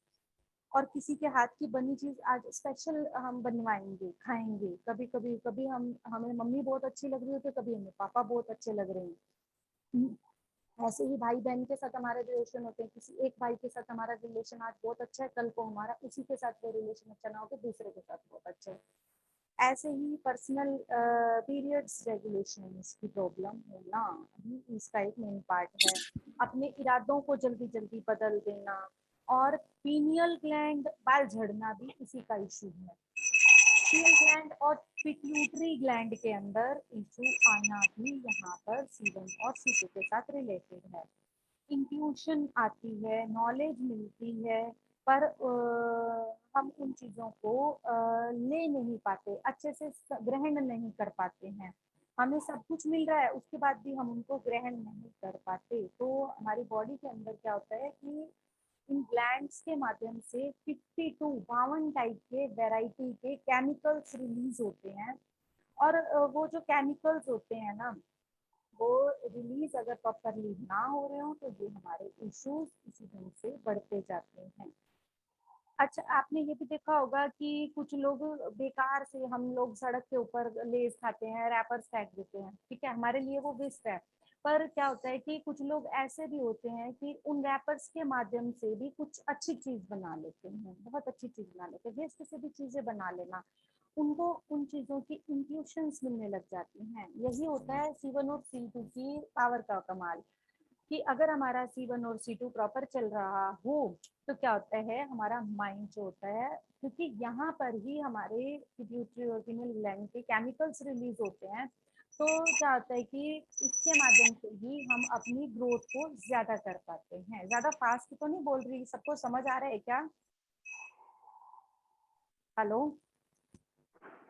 और किसी के हाथ की बनी चीज आज स्पेशल हम बनवाएंगे, खाएंगे, कभी कभी कभी हम, हमें मम्मी बहुत अच्छी लग रही होती है, कभी हमें पापा बहुत अच्छे लग रहे हैं। ऐसे ही भाई बहन के साथ हमारे रिलेशन होते हैं, किसी एक भाई के साथ हमारा रिलेशन आज बहुत अच्छा है, कल को हमारा उसी के साथ कोई रिलेशन अच्छा ना हो तो दूसरे के साथ बहुत अच्छा है। ऐसे ही पर्सनल पीरियड्स रेगुलेशन की प्रॉब्लम होना भी इसका एक मेन पार्ट है। अपने इरादों को जल्दी जल्दी बदल देना, और पीनियल ग्लैंड, बाल झड़ना भी इसी का इशू है। पीनियल ग्लैंड और पिट्यूटरी ग्लैंड के अंदर इशू आना भी यहाँ पर C1 और C2 के साथ रिलेटेड है। इंट्यूशन आती है, नॉलेज मिलती है, पर हम उन चीज़ों को ले नहीं पाते, अच्छे से ग्रहण नहीं कर पाते हैं। हमें सब कुछ मिल रहा है, उसके बाद भी हम उनको ग्रहण नहीं कर पाते। तो हमारी बॉडी के अंदर क्या होता है कि इन ग्लैंड्स के माध्यम से 52 टाइप के वैरायटी के केमिकल्स रिलीज होते हैं। और वो जो केमिकल्स होते हैं ना, वो रिलीज अगर प्रॉपरली ना हो रहे हो तो ये हमारे इश्यूज इसी ढंग से बढ़ते जाते हैं। अच्छा, आपने ये भी देखा होगा कि कुछ लोग बेकार से, हम लोग सड़क के ऊपर लेज खाते हैं, रैपर्स फेंक देते हैं, ठीक है, हमारे लिए वो वेस्ट है, पर क्या होता है कि कुछ लोग ऐसे भी होते हैं कि उन रैपर्स के माध्यम से भी कुछ अच्छी चीज बना लेते हैं, बहुत अच्छी चीज बना लेते हैं। वेस्ट से भी चीजें बना लेना, उनको उन चीजों की इंट्यूशंस मिलने लग जाती हैं। यही होता है C1 और C2 की पावर का कमाल, कि अगर हमारा C1 और C2 प्रॉपर चल रहा हो तो क्या होता है, हमारा माइंड जो होता है, क्योंकि यहाँ पर ही हमारे पिट्यूटरी और पिनियल ग्लैंड के केमिकल्स रिलीज होते हैं, तो क्या होता है कि इसके माध्यम से ही हम अपनी ग्रोथ को ज्यादा कर पाते हैं। ज्यादा फास्ट तो नहीं बोल रही, सबको समझ आ रहा है क्या? हेलो,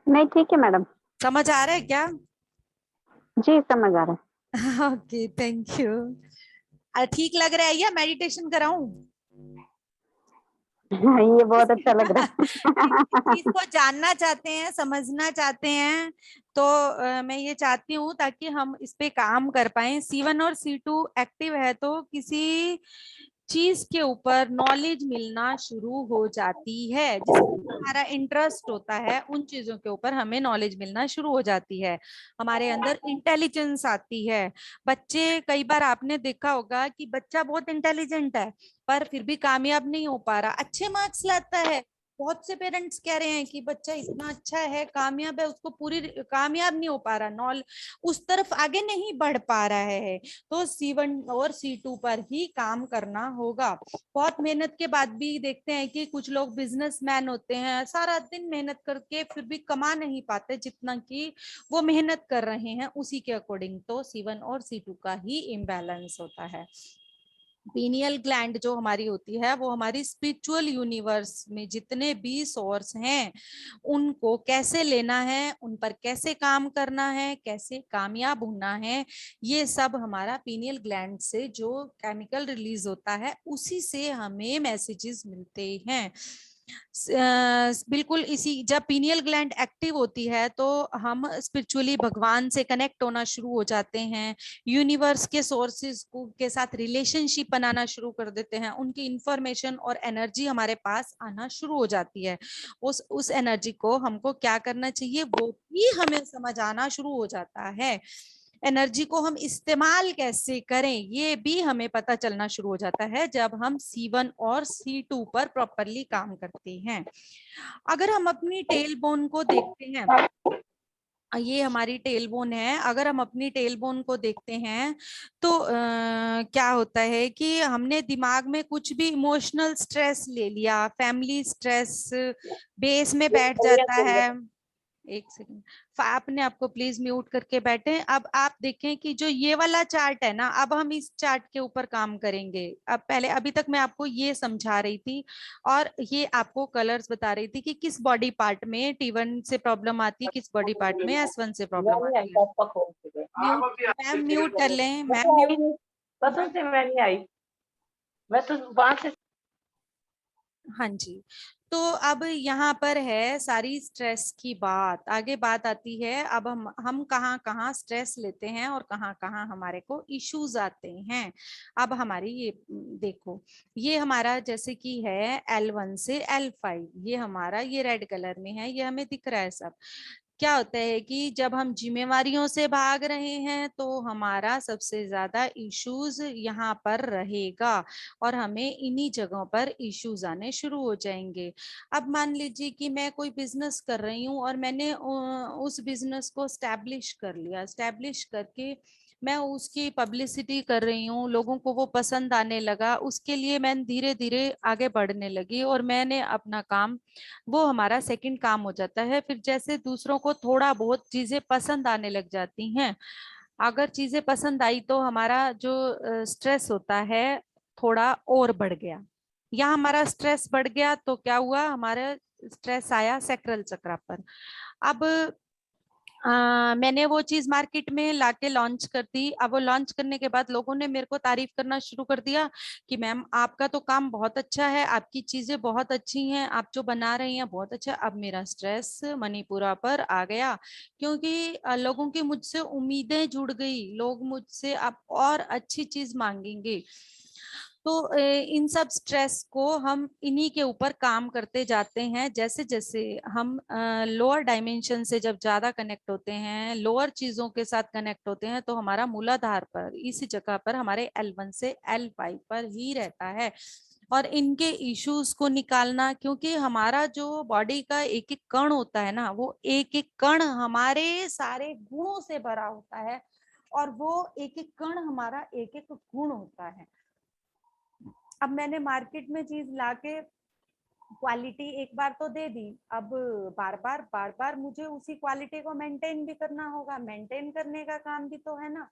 नहीं ठीक है मैडम। समझ आ रहा है क्या? जी समझ आ रहा ओके, थैंक यू। ठीक लग रहा है या मेडिटेशन कराऊं? है। ये बहुत अच्छा लग रहा है। चीज को जानना चाहते हैं, समझना चाहते हैं, तो मैं ये चाहती हूँ ताकि हम इस पे काम कर पाए। C1 और C2 एक्टिव है तो किसी चीज के ऊपर नॉलेज मिलना शुरू हो जाती है, जिसमें हमारा इंटरेस्ट होता है उन चीजों के ऊपर हमें नॉलेज मिलना शुरू हो जाती है, हमारे अंदर इंटेलिजेंस आती है। बच्चे, कई बार आपने देखा होगा कि बच्चा बहुत इंटेलिजेंट है पर फिर भी कामयाब नहीं हो पा रहा, अच्छे मार्क्स लाता है, बहुत से पेरेंट्स कह रहे हैं कि बच्चा इतना अच्छा है, कामयाब है, उसको पूरी कामयाब नहीं हो पा रहा, नॉल उस तरफ आगे नहीं बढ़ पा रहा है। तो C1 और C2 पर ही काम करना होगा। बहुत मेहनत के बाद भी देखते हैं कि कुछ लोग बिजनेसमैन होते हैं, सारा दिन मेहनत करके फिर भी कमा नहीं पाते जितना कि वो मेहनत कर रहे हैं उसी के अकॉर्डिंग। तो C1 और C2 का ही इम्बैलेंस होता है। पीनियल ग्लैंड जो हमारी होती है वो हमारी स्पिरिचुअल यूनिवर्स में जितने भी सोर्स हैं उनको कैसे लेना है, उन पर कैसे काम करना है, कैसे कामयाब होना है, ये सब हमारा पीनियल ग्लैंड से जो केमिकल रिलीज होता है उसी से हमें मैसेजेस मिलते हैं। बिल्कुल इसी, जब पीनियल ग्लैंड एक्टिव होती है तो हम स्पिरिचुअली भगवान से कनेक्ट होना शुरू हो जाते हैं, यूनिवर्स के सोर्सेज को के साथ रिलेशनशिप बनाना शुरू कर देते हैं, उनकी इंफॉर्मेशन और एनर्जी हमारे पास आना शुरू हो जाती है। उस एनर्जी को हमको क्या करना चाहिए वो भी हमें समझ आना शुरू हो जाता है। एनर्जी को हम इस्तेमाल कैसे करें ये भी हमें पता चलना शुरू हो जाता है जब हम C1 और C2 पर प्रॉपरली काम करते हैं। अगर हम अपनी टेल बोन को देखते हैं, ये हमारी टेल बोन है, अगर हम अपनी टेल बोन को देखते हैं तो क्या होता है कि हमने दिमाग में कुछ भी इमोशनल स्ट्रेस ले लिया, फैमिली स्ट्रेस बेस में बैठ जाता है। एक सेकंड, आपने आपको प्लीज म्यूट करके बैठे। अब आप देखें कि जो ये वाला चार्ट है ना, अब हम इस चार्ट के ऊपर काम करेंगे। अब पहले, अभी तक मैं आपको ये समझा रही थी और ये आपको कलर्स बता रही थी कि किस बॉडी पार्ट में T1 से प्रॉब्लम आती है, किस बॉडी पार्ट में S1 से प्रॉब्लम नहीं आई आती है। पापा खोल के म्यूट, मैम म्यूट कर लें, मैं मैम आई नहीं, कसम से मैं नहीं आई, मैं तो वहां से। हाँ जी। तो अब यहाँ पर है सारी स्ट्रेस की बात, आगे बात आती है अब हम कहाँ कहाँ स्ट्रेस लेते हैं और कहाँ कहाँ हमारे को इश्यूज आते हैं। अब हमारी ये देखो, ये हमारा जैसे कि है L1 से L5, ये हमारा ये रेड कलर में है, ये हमें दिख रहा है सब। क्या होता है कि जब हम जिम्मेवारियों से भाग रहे हैं तो हमारा सबसे ज्यादा इश्यूज यहाँ पर रहेगा और हमें इन्हीं जगहों पर इश्यूज आने शुरू हो जाएंगे। अब मान लीजिए कि मैं कोई बिजनेस कर रही हूँ और मैंने उस बिजनेस को स्टैब्लिश कर लिया, स्टैब्लिश करके मैं उसकी पब्लिसिटी कर रही हूँ, लोगों को वो पसंद आने लगा, उसके लिए मैं धीरे धीरे आगे बढ़ने लगी और मैंने अपना काम, वो हमारा सेकंड काम हो जाता है। फिर जैसे दूसरों को थोड़ा बहुत चीजें पसंद आने लग जाती हैं, अगर चीजें पसंद आई तो हमारा जो स्ट्रेस होता है थोड़ा और बढ़ गया। यहाँ हमारा स्ट्रेस बढ़ गया तो क्या हुआ, हमारा स्ट्रेस आया सैक्रल चक्र पर। अब मैंने वो चीज मार्केट में लाके लॉन्च कर दी। अब वो लॉन्च करने के बाद लोगों ने मेरे को तारीफ करना शुरू कर दिया कि मैम आपका तो काम बहुत अच्छा है, आपकी चीजें बहुत अच्छी हैं, आप जो बना रही हैं बहुत अच्छा। अब मेरा स्ट्रेस मणिपुरा पर आ गया क्योंकि लोगों की मुझसे उम्मीदें जुड़ गई, लोग मुझसे अब और अच्छी चीज मांगेंगे। तो इन सब स्ट्रेस को हम इन्हीं के ऊपर काम करते जाते हैं। जैसे जैसे हम लोअर डायमेंशन से जब ज्यादा कनेक्ट होते हैं, लोअर चीजों के साथ कनेक्ट होते हैं, तो हमारा मूलाधार पर इसी जगह पर हमारे L1 से L5 पर ही रहता है। और इनके इश्यूज को निकालना, क्योंकि हमारा जो बॉडी का एक एक कण होता है ना, वो एक एक कण हमारे सारे गुणों से भरा होता है, और वो एक एक कण हमारा एक एक गुण होता है। अब मैंने मार्केट में चीज लाके क्वालिटी एक बार तो दे दी, अब बार बार मुझे उसी क्वालिटी को मेंटेन भी करना होगा। मेंटेन करने का काम भी तो है ना।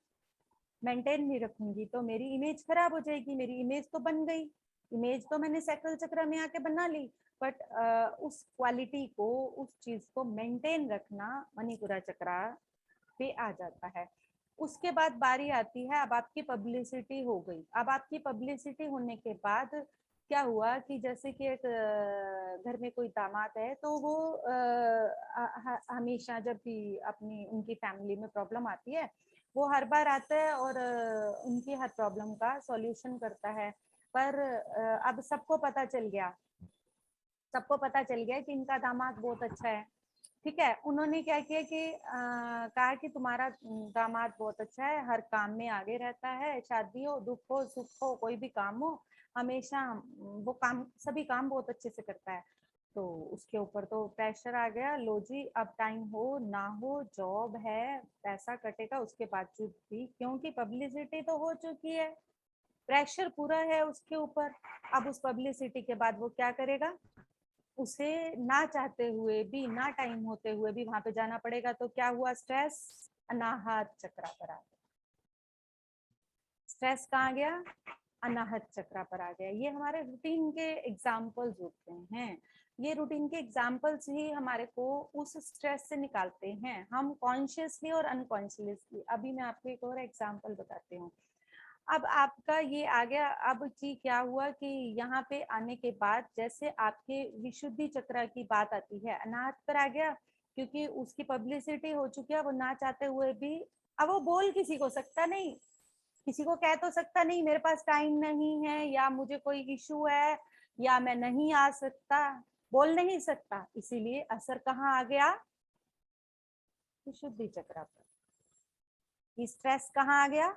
मेंटेन नहीं रखूंगी तो मेरी इमेज खराब हो जाएगी। मेरी इमेज तो बन गई, इमेज तो मैंने साइकिल चक्र में आके बना ली, बट उस क्वालिटी को, उस चीज को मेंटेन रखना मणिपुरा चक्र पे आ जाता है। उसके बाद बारी आती है, अब आपकी पब्लिसिटी हो गई। अब आपकी पब्लिसिटी होने के बाद क्या हुआ कि जैसे कि एक घर में कोई दामाद है, तो वो हमेशा जब भी अपनी उनकी फैमिली में प्रॉब्लम आती है, वो हर बार आता है और उनकी हर प्रॉब्लम का सॉल्यूशन करता है। पर अब सबको पता चल गया, सबको पता चल गया कि इनका दामाद बहुत अच्छा है। ठीक है, उन्होंने क्या किया कि कहा कि तुम्हारा दामाद बहुत अच्छा है, हर काम में आगे रहता है, शादी हो, दुख हो, सुख हो, कोई भी काम हो, हमेशा वो काम, सभी काम बहुत अच्छे से करता है। तो उसके ऊपर तो प्रेशर आ गया, लो जी अब टाइम हो ना हो, जॉब है, पैसा कटेगा, उसके बावजूद भी क्योंकि पब्लिसिटी तो हो चुकी है, प्रेशर पूरा है उसके ऊपर। अब उस पब्लिसिटी के बाद वो क्या करेगा, उसे ना चाहते हुए भी, ना टाइम होते हुए भी वहां पे जाना पड़ेगा। तो क्या हुआ, स्ट्रेस अनाहत चक्र पर आ गया। स्ट्रेस कहाँ गया, अनाहत चक्र पर आ गया। ये हमारे रूटीन के एग्जाम्पल्स होते हैं। ये रूटीन के एग्जाम्पल्स ही हमारे को उस स्ट्रेस से निकालते हैं, हम कॉन्शियसली और अनकॉन्शियसली। अभी मैं आपको एक और एग्जाम्पल बताती हूँ। अब आपका ये आ गया। अब जी क्या हुआ कि यहाँ पे आने के बाद जैसे आपके विशुद्धि चक्र की बात आती है, अनाहत पर आ गया, क्योंकि उसकी पब्लिसिटी हो चुकी है, वो ना चाहते हुए भी। अब वो बोल किसी को सकता नहीं, किसी को कह तो सकता नहीं मेरे पास टाइम नहीं है, या मुझे कोई इशू है, या मैं नहीं आ सकता, बोल नहीं सकता। इसीलिए असर कहाँ आ गया, विशुद्धि चक्र पर। स्ट्रेस कहाँ आ गया,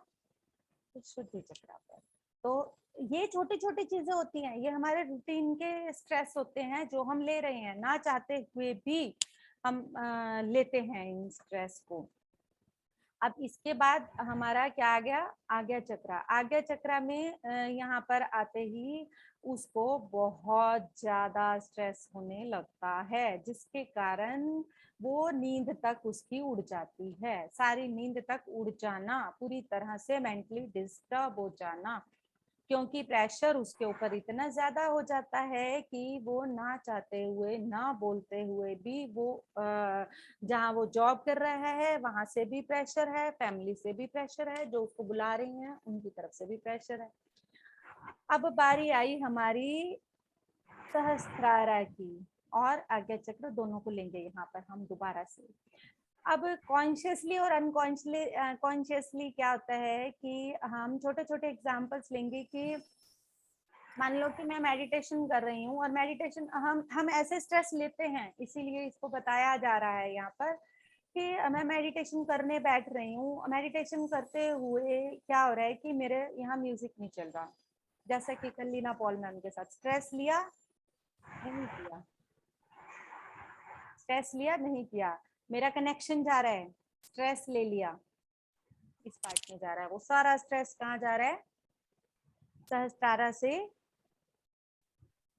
शुद्धि चक्र पर। तो ये छोटी छोटी चीजें होती हैं, ये हमारे रूटीन के स्ट्रेस होते हैं जो हम ले रहे हैं, ना चाहते हुए भी हम लेते हैं इन स्ट्रेस को। अब इसके बाद हमारा क्या आ गया, आज्ञा चक्र। आज्ञा चक्र में यहाँ पर आते ही उसको बहुत ज्यादा स्ट्रेस होने लगता है, जिसके कारण वो नींद तक उसकी उड़ जाती है, सारी नींद तक उड़ जाना, पूरी तरह से मेंटली डिस्टर्ब हो जाना, क्योंकि प्रेशर उसके ऊपर इतना ज्यादा हो जाता है कि वो ना चाहते हुए, ना बोलते हुए भी, वो जहाँ वो जॉब कर रहा है वहां से भी प्रेशर है, फैमिली से भी प्रेशर है, जो उसको बुला रही हैं उनकी तरफ से भी प्रेशर है। अब बारी आई हमारी सहस्त्रारा की, और आज्ञा चक्र दोनों को लेंगे यहाँ पर हम दोबारा से। अब कॉन्शियसली और अनकॉन्शियसली कॉन्शियसली क्या होता है कि हम छोटे छोटे एग्जांपल्स लेंगे कि मान लो कि मैं मेडिटेशन कर रही हूँ, और मेडिटेशन हम ऐसे स्ट्रेस लेते हैं, इसीलिए इसको बताया जा रहा है यहाँ पर कि मैं मेडिटेशन करने बैठ रही हूँ। मेडिटेशन करते हुए क्या हो रहा है कि मेरे यहाँ म्यूजिक नहीं चल रहा, जैसा कि कल लीना पॉल मैम के साथ। स्ट्रेस लिया नहीं किया, स्ट्रेस लिया नहीं किया, मेरा कनेक्शन जा रहा है, स्ट्रेस ले लिया, इस पार्ट में जा रहा है, वो सारा स्ट्रेस कहाँ जा रहा है, सहस्त्रारा से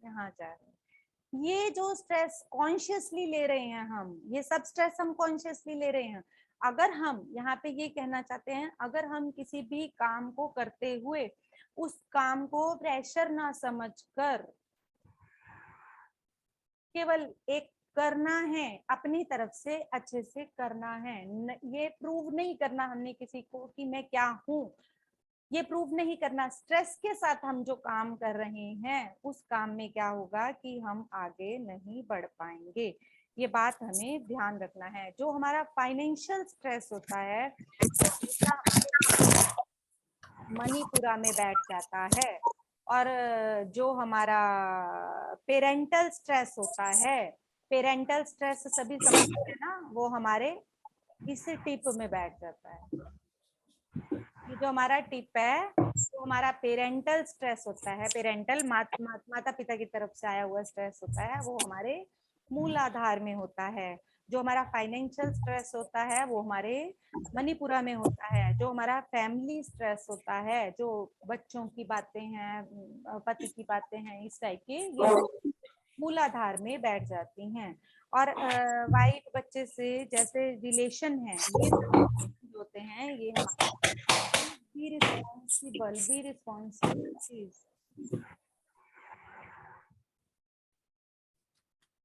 यहाँ जा रहा है। ये जो स्ट्रेस कॉन्शियसली ले रहे हैं हम, ये सब स्ट्रेस हम कॉन्शियसली ले रहे हैं। अगर हम यहाँ पे ये कहना चाहते हैं, अगर हम किसी भी काम को करते हुए उस काम को प्रेशर ना समझकर केवल एक करना है, अपनी तरफ से अच्छे से करना है, ये प्रूव नहीं करना हमने किसी को कि मैं क्या हूँ, ये प्रूव नहीं करना। स्ट्रेस के साथ हम जो काम कर रहे हैं उस काम में क्या होगा कि हम आगे नहीं बढ़ पाएंगे। ये बात हमें ध्यान रखना है। जो हमारा फाइनेंशियल स्ट्रेस होता है मणिपुरा में बैठ जाता है, और जो हमारा पेरेंटल स्ट्रेस होता है, पेरेंटल स्ट्रेस सभी समझते हैं ना, वो हमारे इस टिप में बैठ जाता है। ये जो हमारा टिप है वो हमारा पेरेंटल स्ट्रेस होता है, पेरेंटल माता पिता की तरफ से आया हुआ स्ट्रेस होता है, वो हमारे मूलाधार में होता है। जो हमारा फाइनेंशियल स्ट्रेस होता है वो हमारे मणिपुरा में होता है। जो हमारा फैमिली स्ट्रेस होता है, जो बच्चों की बातें हैं, पति की बातें हैं, इस टाइप के, ये मूलाधार में बैठ जाती हैं। और वाइफ बच्चे से जैसे रिलेशन है, ये सब होते हैं, ये बी रिस्पॉन्सिबल चीज।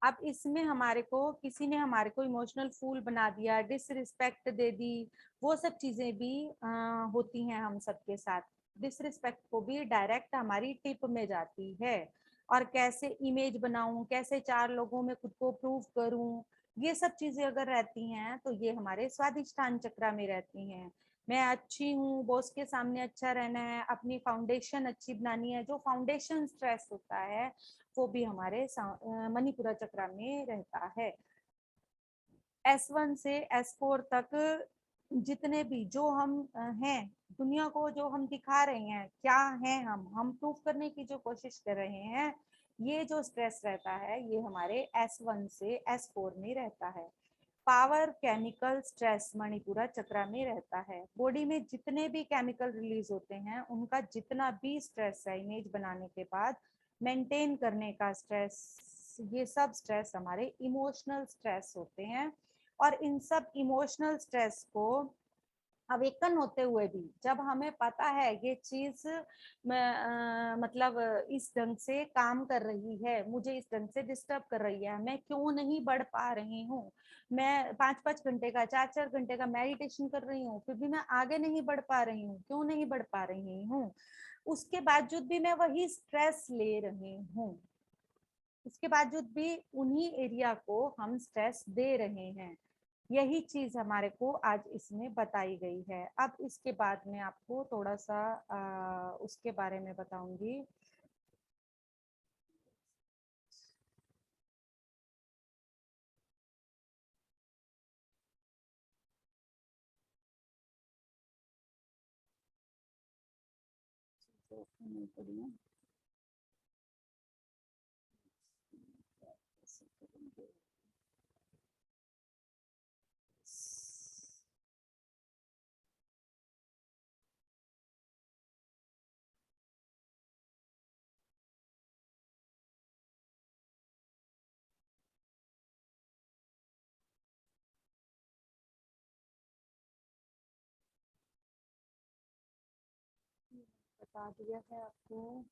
अब इसमें हमारे को किसी ने हमारे को इमोशनल फूल बना दिया, डिसरिस्पेक्ट दे दी, वो सब चीजें भी होती हैं हम सबके साथ। डिसरिस्पेक्ट को भी डायरेक्ट हमारी टिप में जाती है। और कैसे इमेज बनाऊं, कैसे 4 लोगों में खुद को प्रूव करूं, ये सब चीजें अगर रहती हैं तो ये हमारे स्वादिष्टान चक्रा में रहती हैं। मैं अच्छी हूँ, बॉस के सामने अच्छा रहना है, अपनी फाउंडेशन अच्छी बनानी है, जो फाउंडेशन स्ट्रेस होता है वो भी हमारे मणिपुरा चक्रा में रहता है। S1 से S4 तक जितने भी जो हम हैं, दुनिया को जो हम दिखा रहे हैं क्या हैं, हम प्रूव करने की जो कोशिश कर रहे हैं, ये जो स्ट्रेस रहता है ये हमारे S1 से S4 में रहता है। पावर केमिकल स्ट्रेस मणिपुरा चक्रा में रहता है। बॉडी में जितने भी केमिकल रिलीज होते हैं, उनका जितना भी स्ट्रेस है इमेज बनाने के बाद मेंटेन करने का स्ट्रेस, ये सब स्ट्रेस हमारे इमोशनल स्ट्रेस होते हैं। और इन सब इमोशनल स्ट्रेस को अवेकन होते हुए भी जब हमें पता है ये चीज मतलब इस ढंग से काम कर रही है, मुझे इस ढंग से डिस्टर्ब कर रही है, मैं क्यों नहीं बढ़ पा रही हूँ, मैं 5-5 घंटे का 4-4 घंटे का मेडिटेशन कर रही हूँ फिर भी मैं आगे नहीं बढ़ पा रही हूँ, क्यों नहीं बढ़ पा रही हूँ, उसके बावजूद भी मैं वही स्ट्रेस ले रही हूँ, उसके बावजूद भी उन्हीं एरिया को हम स्ट्रेस दे रहे हैं। यही चीज हमारे को आज इसमें बताई गई है। अब इसके बाद में आपको थोड़ा सा उसके बारे में बताऊंगी। बता दिया है आपको।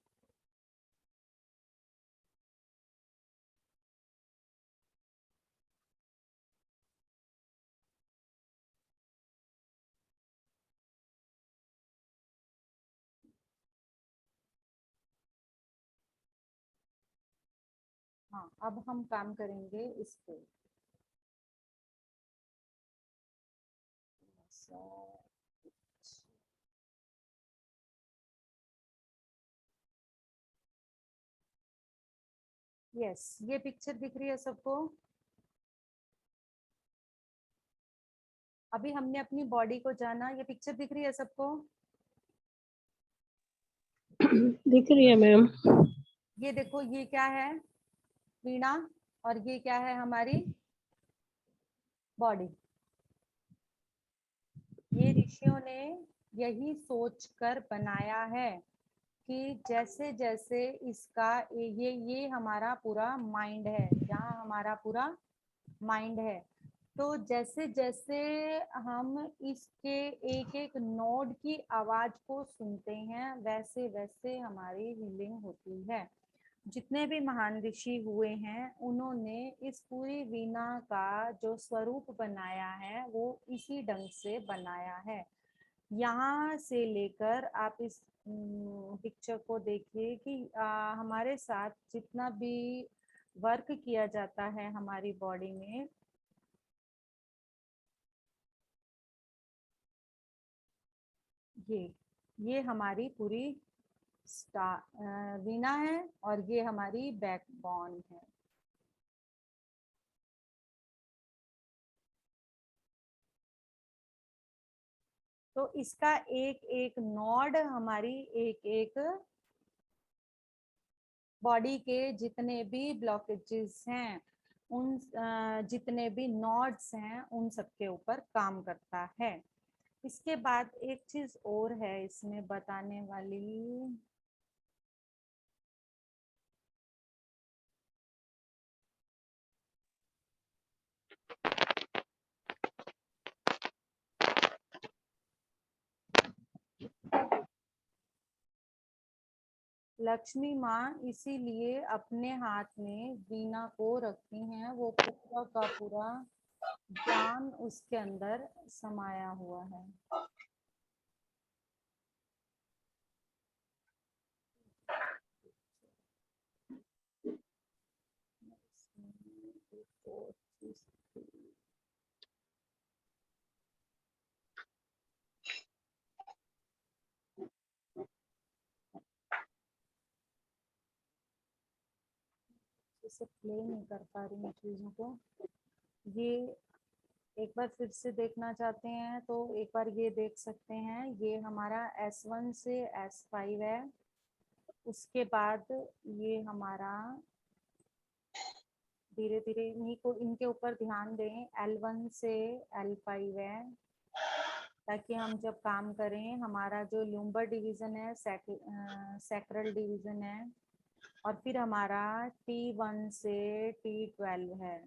हाँ, अब हम काम करेंगे इस पे। यस, ये पिक्चर दिख रही है सबको। अभी हमने अपनी बॉडी को जाना, ये पिक्चर दिख रही है सबको। दिख रही है मैम। ये देखो, ये क्या है, वीणा, और ये क्या है, हमारी बॉडी। ये ऋषियों ने यही सोचकर बनाया है कि जैसे जैसे इसका ये हमारा पूरा माइंड है, यहाँ हमारा पूरा माइंड है, तो जैसे जैसे हम इसके एक एक नोड की आवाज को सुनते हैं वैसे वैसे हमारी हीलिंग होती है। जितने भी महान ऋषि हुए हैं उन्होंने इस पूरी वीणा का जो स्वरूप बनाया है वो इसी ढंग से बनाया है। यहाँ से लेकर आप इस पिक्चर को देखिए कि हमारे साथ जितना भी वर्क किया जाता है हमारी बॉडी में, ये हमारी पूरी वीणा है और ये हमारी बैकबोन है। तो इसका एक एक नोड हमारी एक एक बॉडी के जितने भी ब्लॉकेजेस हैं उन जितने भी नोड्स हैं उन सबके ऊपर काम करता है। इसके बाद एक चीज और है इसमें बताने वाली, लक्ष्मी माँ इसीलिए अपने हाथ में वीणा को रखती हैं, वो पूरा का पूरा ज्ञान उसके अंदर समाया हुआ है। इसे प्ले नहीं कर पा रही हूँ चीजों को। ये एक बार फिर से देखना चाहते हैं तो एक बार ये देख सकते हैं, ये हमारा S1 से S5 है। उसके बाद ये हमारा, धीरे धीरे इन्हीं को, इनके ऊपर ध्यान दें, L1 से L5 है, ताकि हम जब काम करें हमारा जो ल्यूम्बर डिवीजन है सैक्रल डिवीजन है, और फिर हमारा T1 से T12 है,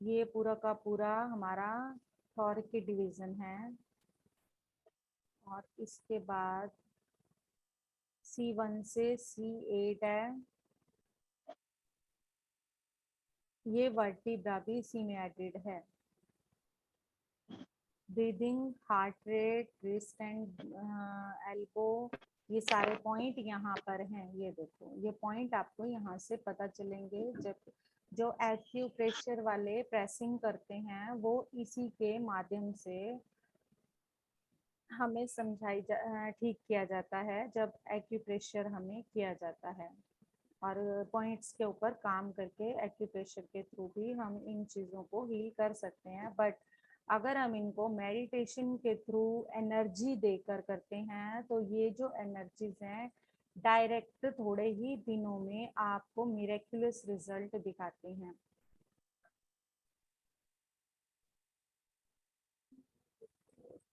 ये पूरा का पूरा हमारा थॉरैकिक डिवीजन है। और इसके बाद C1 से C8 है, ये वर्टिब्रा भी इसी में एडेड है। Breathing, heart rate, wrist and elbow, ये सारे पॉइंट यहाँ पर हैं। ये देखो, ये पॉइंट आपको यहाँ से पता चलेंगे। जब जो एक्यूप्रेशर वाले प्रेसिंग करते हैं वो इसी के माध्यम से हमें ठीक किया जाता है, जब एक्यूप्रेशर हमें किया जाता है। और पॉइंट्स के ऊपर काम करके एक्यूप्रेशर के थ्रू भी हम इन चीज़ों को हील कर सकते हैं। बट अगर हम इनको मेडिटेशन के थ्रू एनर्जी देकर करते हैं तो ये जो एनर्जीज हैं डायरेक्ट थोड़े ही दिनों में आपको मिरेक्युलस रिजल्ट दिखाते हैं।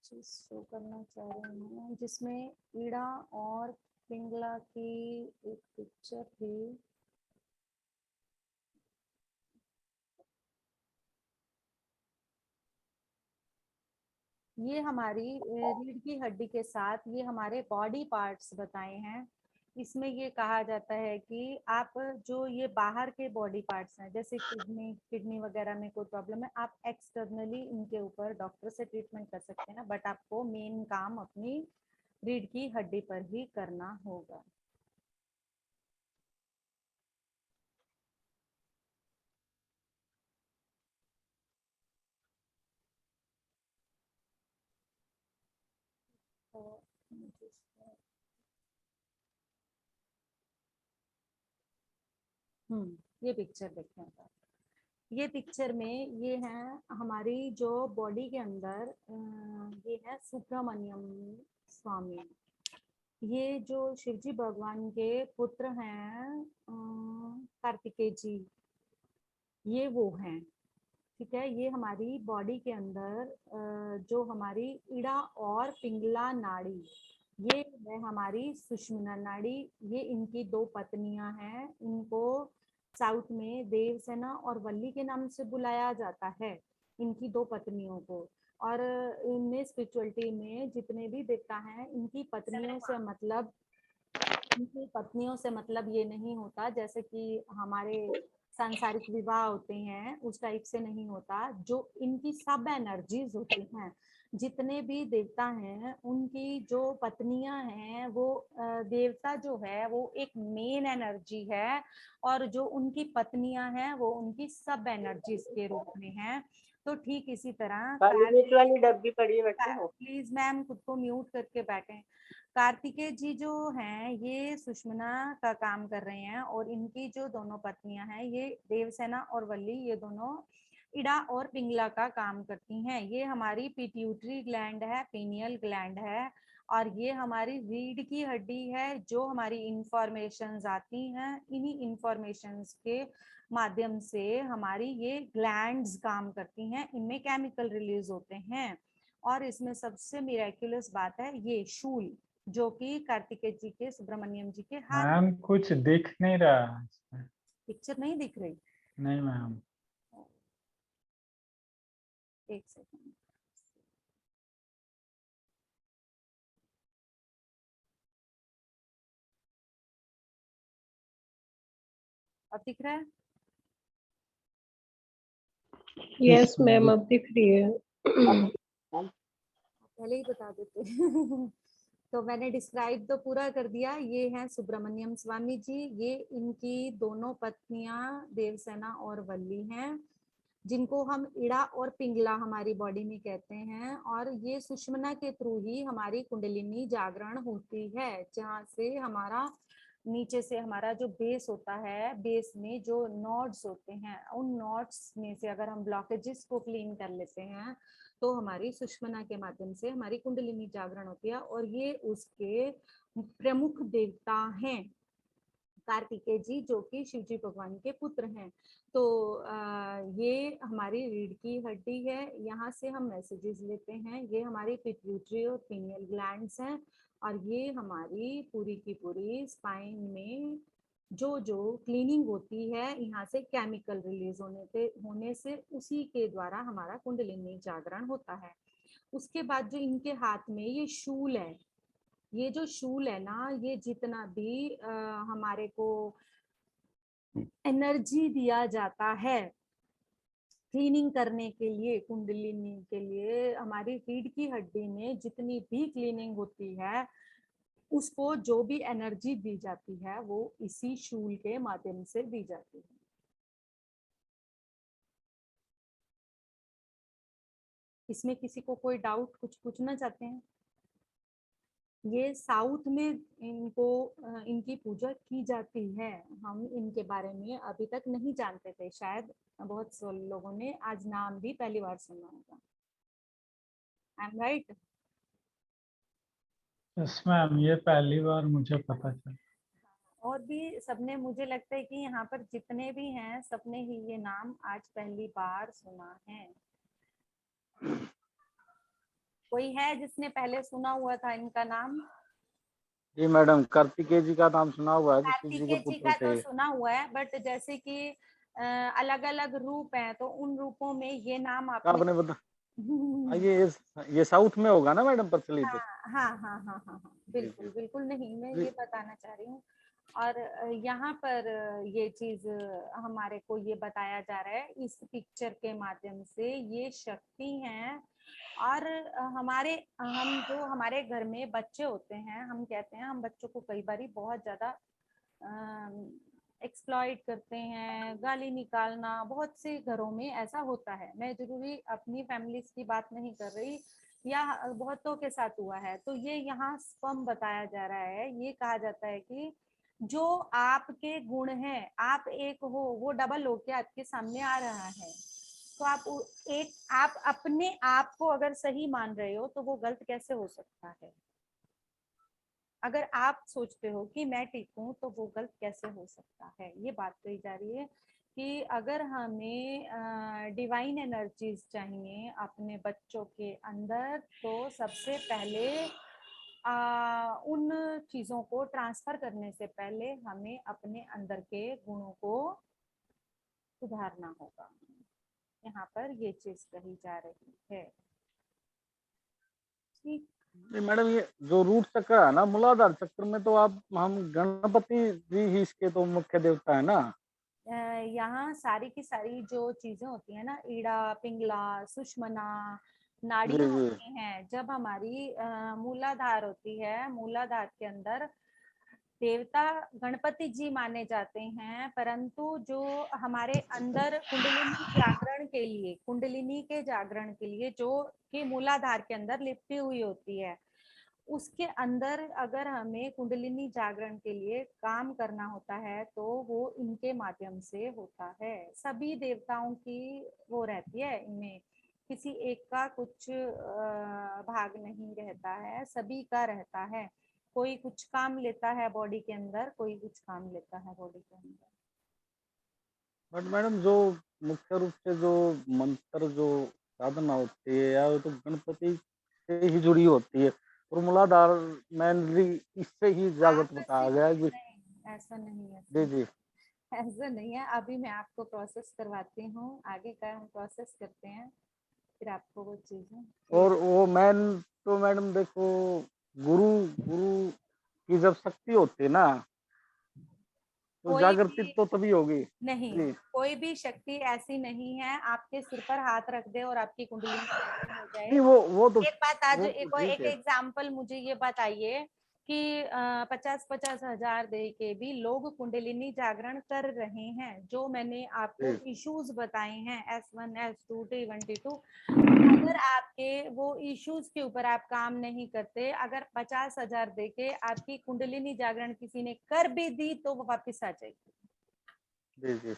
चीज शो करना चाह रही हूँ जिसमें ईड़ा और पिंगला की एक पिक्चर थी। ये हमारी रीढ़ की हड्डी के साथ ये हमारे बॉडी पार्ट्स बताए हैं। इसमें ये कहा जाता है कि आप जो ये बाहर के बॉडी पार्ट्स हैं, जैसे किडनी वगैरह में कोई प्रॉब्लम है, आप एक्सटर्नली इनके ऊपर डॉक्टर से ट्रीटमेंट कर सकते हैं, बट आपको मेन काम अपनी रीढ़ की हड्डी पर ही करना होगा। तो ये पिक्चर देखें। ये पिक्चर में ये है हमारी जो बॉडी के अंदर, ये है सुब्रमण्यम स्वामी। ये जो शिवजी भगवान के पुत्र हैं कार्तिकेय जी, ये वो हैं। ठीक है, ये हमारी बॉडी के अंदर जो हमारी इड़ा और पिंगला नाड़ी, ये है हमारी सुषुम्ना नाड़ी। ये इनकी दो पत्नियां हैं। इनको साउथ में देवसेना और वल्ली के नाम से बुलाया जाता है, इनकी दो पत्नियों को। और इनमें स्पिरिचुअलिटी में जितने भी देवता हैं, इनकी पत्नियों से मतलब ये नहीं होता जैसे कि हमारे सांसारिक विवाह होते हैं उस टाइप से नहीं होता। जो इनकी सब एनर्जीज होती हैं, जितने भी देवता हैं उनकी जो पत्नियां हैं, वो देवता जो है वो एक मेन एनर्जी है, और जो उनकी पत्नियां हैं वो उनकी सब एनर्जीज के रूप में हैं। तो ठीक इसी तरह वाली डब्बी पड़ी है, प्लीज मैम खुद को म्यूट करके बैठे। कार्तिकेय जी जो हैं ये सुषमना का काम कर रहे हैं, और इनकी जो दोनों पत्नियां हैं ये देवसेना और वल्ली, ये दोनों इड़ा और पिंगला का काम करती हैं। ये हमारी पिट्यूटरी ग्लैंड है, पीनियल ग्लैंड है, और ये हमारी रीढ़ की हड्डी है। जो हमारी इंफॉर्मेशंस आती हैं, इन्हीं इंफॉर्मेशंस के माध्यम से हमारी ये ग्लैंड्स काम करती हैं, इनमें केमिकल रिलीज होते हैं। और इसमें सबसे मिराक्युलस बात है ये शूल, जो कि कार्तिकेय जी के, सुब्रमण्यम जी के हाथ। मैम कुछ दिख नहीं रहा इसमें। पिक्चर नहीं दिख रही? नहीं मैम। एक सेकंड। अब दिख रहा है? यस मैम, अब दिख रही है। पहले ही बता देते। तो मैंने डिस्क्राइब तो पूरा कर दिया। ये हैं सुब्रमण्यम स्वामी जी, ये इनकी दोनों पत्नियां देवसेना और वल्ली हैं, जिनको हम इड़ा और पिंगला हमारी बॉडी में कहते हैं। और ये सुषमना के थ्रू ही हमारी कुंडलिनी जागरण होती है, जहाँ से हमारा नीचे से हमारा जो बेस होता है, बेस में जो नॉड्स होते हैं, उन नॉड्स में से अगर हम ब्लॉकेजेस को क्लीन कर लेते हैं तो हमारी सुषमना के माध्यम से हमारी कुंडलिनी जागरण होती है। और ये उसके प्रमुख देवता हैं कार्तिकेय जी, जो कि शिव जी भगवान के पुत्र हैं। तो ये हमारी रीढ़ की हड्डी है, यहाँ से हम मैसेजेस लेते हैं। ये हमारी पिट्यूटरी और पीनियल ग्लैंड्स हैं, और ये हमारी पूरी की पूरी स्पाइन में जो जो क्लीनिंग होती है, यहाँ से केमिकल रिलीज होने से उसी के द्वारा हमारा कुंडलिनी जागरण होता है। उसके बाद जो इनके हाथ में ये शूल है, ये जो शूल है ना, ये जितना भी हमारे को एनर्जी दिया जाता है क्लीनिंग करने के लिए, कुंडलिनी के लिए, हमारी रीढ़ की हड्डी में जितनी भी क्लीनिंग होती है, उसको जो भी एनर्जी दी जाती है वो इसी शूल के माध्यम से दी जाती है। इसमें किसी को कोई डाउट, कुछ पूछना चाहते हैं? ये साउथ में इनकी पूजा की जाती है। हम इनके बारे में अभी तक नहीं जानते थे, शायद बहुत से लोगों ने आज नाम भी पहली बार सुना होगा। I am right? Yes ma'am, ये पहली बार मुझे पता चला। और भी सबने, मुझे लगता है कि यहाँ पर जितने भी हैं सबने ही ये नाम आज पहली बार सुना है। कोई है जिसने पहले सुना हुआ था इनका नाम? जी मैडम, कार्तिकेय जी का नाम सुना हुआ है, जो शिव जी के कार्तिकेय जी पुत्र का तो थे। सुना हुआ है, बट जैसे कि अलग अलग रूप हैं, तो उन रूपों में ये नाम आपने बता ये साउथ में होगा ना मैडम प्रचलित? हाँ हाँ हाँ हाँ हाँ, बिल्कुल बिल्कुल। नहीं, मैं ये बताना चाह रही हूँ। और यहाँ पर ये चीज हमारे को ये बताया जा रहा है इस पिक्चर के माध्यम से, ये शक्ति हैं। और हम जो हमारे घर में बच्चे होते हैं, हम कहते हैं हम बच्चों को कई बार बहुत ज्यादा एक्सप्लॉइट करते हैं, गाली निकालना, बहुत से घरों में ऐसा होता है। मैं जरूरी अपनी फैमिलीज की बात नहीं कर रही, या बहुतों के साथ हुआ है। तो ये यहाँ स्पम बताया जा रहा है। ये कहा जाता है कि जो आपके गुण हैं, आप एक हो, वो डबल होके आपके सामने आ रहा है। तो आप अपने आप को अगर सही मान रहे हो तो वो गलत कैसे हो सकता है? अगर आप सोचते हो कि मैं ठीक हूँ तो वो गलत कैसे हो सकता है? ये बात कही जा रही है कि अगर हमें डिवाइन एनर्जीज चाहिए अपने बच्चों के अंदर, तो सबसे पहले उन चीजों को ट्रांसफर करने से पहले हमें अपने अंदर के गुणों को सुधारना होगा। यहाँ पर ये चीज कही जा रही है। ठीक मैडम, ये जो रूट चक्र है ना, मूलाधार चक्र में तो हम गणपति जी ही इसके तो मुख्य देवता है ना। यहाँ सारी की सारी जो चीजें होती है ना, ईड़ा, पिंगला, सुषमना, नाड़ियां होती हैं, जब हमारी मूलाधार होती है, मूलाधार के अंदर देवता गणपति जी माने जाते हैं। परंतु जो हमारे अंदर कुंडलिनी के जागरण के लिए जो कि मूलाधार के अंदर लिपटी हुई होती है, उसके अंदर अगर हमें कुंडलिनी जागरण के लिए काम करना होता है तो वो इनके माध्यम से होता है। सभी देवताओं की वो रहती है, इनमें किसी एक का कुछ भाग नहीं रहता है, सभी का रहता है। कोई कुछ काम लेता है बॉडी के अंदर, कोई कुछ काम लेता है बॉडी के अंदर। बट मैडम जो मुख्य रूप से जो मंत्र जो साधना होती है या तो गणपति से ही जुड़ी होती है और मूलाधार मेनली इससे ही जागृत बताया गया है जी। ऐसा नहीं है, जी जी ऐसा नहीं है। अभी मैं आपको प्रोसेस करवाती हूँ, आगे का हम प्रोसेस करते हैं, फिर आपको वो चीजें। और वो मैन तो मैडम देखो गुरु गुरु की जब शक्ति होती है ना तो कोई जागृति भी तो तभी होगी नहीं, जी। कोई भी शक्ति ऐसी नहीं है आपके सिर पर हाथ रख दे और आपकी कुंडली में जागरण हो जाए। नहीं वो तो एक बात आज वो तो ठीक एक है। एग्जाम्पल मुझे ये बताइए कि 50-50 हजार दे के भी लोग कुंडलिनी जागरण कर रहे हैं। जो मैंने आपको जी इश्यूज बताए हैं S1 S2 T1 T2, अगर आपके वो इश्यूज के ऊपर आप काम नहीं करते, अगर 50,000 दे के आपकी कुंडलिनी जागरण किसी ने कर भी दी तो वो वापिस आ जाएगी, जी जी